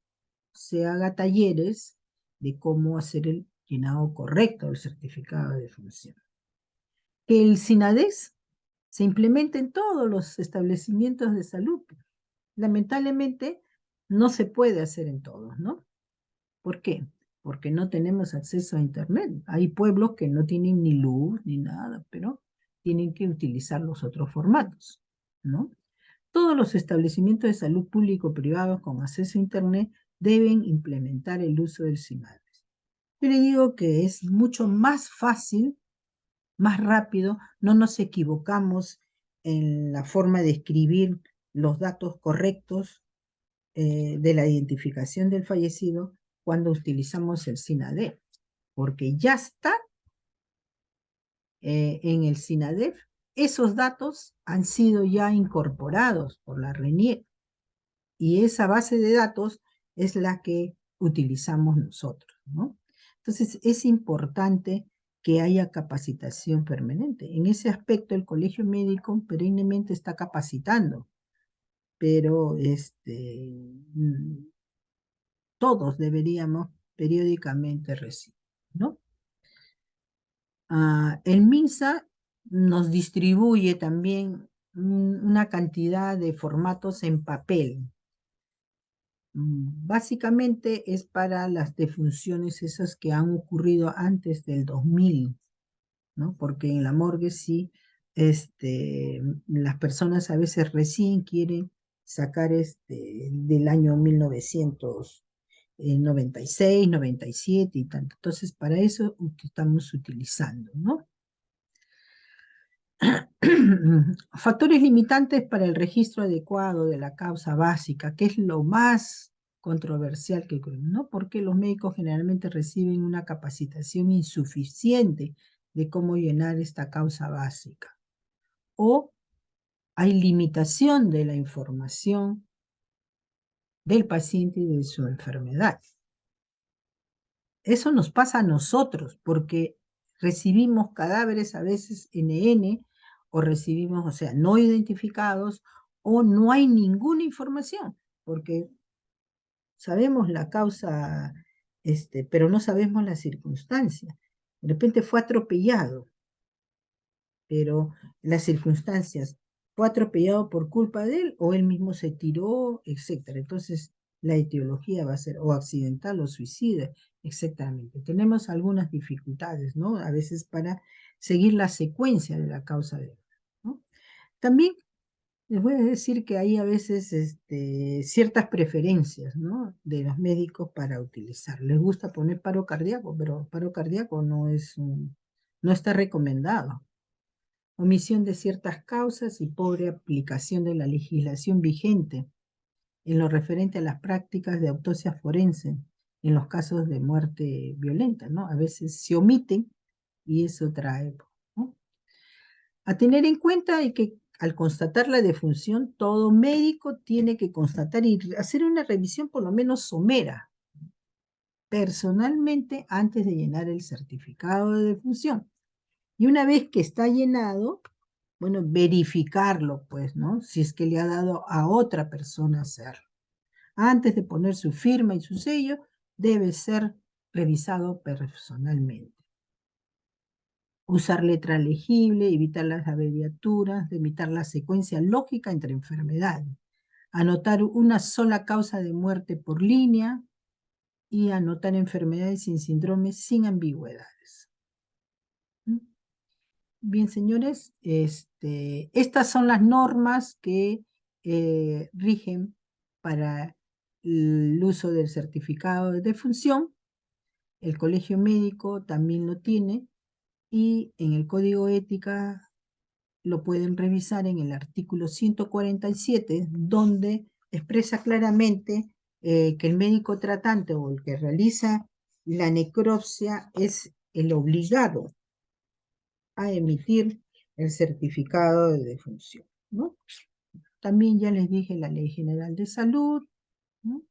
se haga talleres de cómo hacer el llenado correcto del certificado de defunción. Que el SINADES se implemente en todos los establecimientos de salud. Lamentablemente, no se puede hacer en todos, ¿no? ¿Por qué? Porque no tenemos acceso a Internet. Hay pueblos que no tienen ni luz ni nada, pero tienen que utilizar los otros formatos, ¿no? Todos los establecimientos de salud público-privados con acceso a Internet deben implementar el uso del SINADES. Yo le digo que es mucho más fácil, más rápido, no nos equivocamos en la forma de escribir los datos correctos de la identificación del fallecido cuando utilizamos el SINADEF, porque ya está en el SINADEF, esos datos han sido ya incorporados por la RENIEC y esa base de datos es la que utilizamos nosotros, ¿no? Entonces es importante que haya capacitación permanente. En ese aspecto el Colegio Médico perennemente está capacitando, pero todos deberíamos periódicamente recibir, ¿no? El MINSA nos distribuye también una cantidad de formatos en papel. Básicamente es para las defunciones esas que han ocurrido antes del 2000, ¿no? Porque en la morgue sí, las personas a veces recién quieren sacar del año 1996, 97 y tanto. Entonces, para eso estamos utilizando, ¿no? Factores limitantes para el registro adecuado de la causa básica, que es lo más controversial que creo, ¿no? Porque los médicos generalmente reciben una capacitación insuficiente de cómo llenar esta causa básica. O hay limitación de la información del paciente y de su enfermedad. Eso nos pasa a nosotros, porque recibimos cadáveres a veces NN, o recibimos, o sea, no identificados, o no hay ninguna información, porque sabemos la causa, pero no sabemos la circunstancia. De repente fue atropellado, pero las circunstancias, fue atropellado por culpa de él, o él mismo se tiró, etcétera. Entonces, la etiología va a ser o accidental o suicida, exactamente. Tenemos algunas dificultades, ¿no? A veces para seguir la secuencia de la causa de, ¿no? También les voy a decir que hay a veces ciertas preferencias, ¿no? De los médicos para utilizar. Les gusta poner paro cardíaco, pero paro cardíaco no está recomendado. Omisión de ciertas causas y pobre aplicación de la legislación vigente en lo referente a las prácticas de autopsia forense en los casos de muerte violenta, ¿no? A veces se omiten y eso trae, ¿no? A tener en cuenta y que al constatar la defunción, todo médico tiene que constatar y hacer una revisión por lo menos somera, personalmente, antes de llenar el certificado de defunción. Y una vez que está llenado, bueno, verificarlo, pues, ¿no? Si es que le ha dado a otra persona hacerlo. Antes de poner su firma y su sello, debe ser revisado personalmente. Usar letra legible, evitar las abreviaturas, evitar la secuencia lógica entre enfermedades. Anotar una sola causa de muerte por línea y anotar enfermedades sin síndromes sin ambigüedades. ¿Mm? Bien, señores, estas son las normas que rigen para el uso del certificado de defunción. El colegio médico también lo tiene y en el código ética lo pueden revisar en el artículo 147, donde expresa claramente que el médico tratante o el que realiza la necropsia es el obligado a emitir el certificado de defunción, ¿no? También ya les dije la Ley General de Salud, ¿no?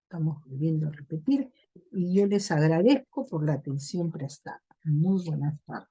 Estamos volviendo a repetir, y yo les agradezco por la atención prestada. Muy buenas tardes.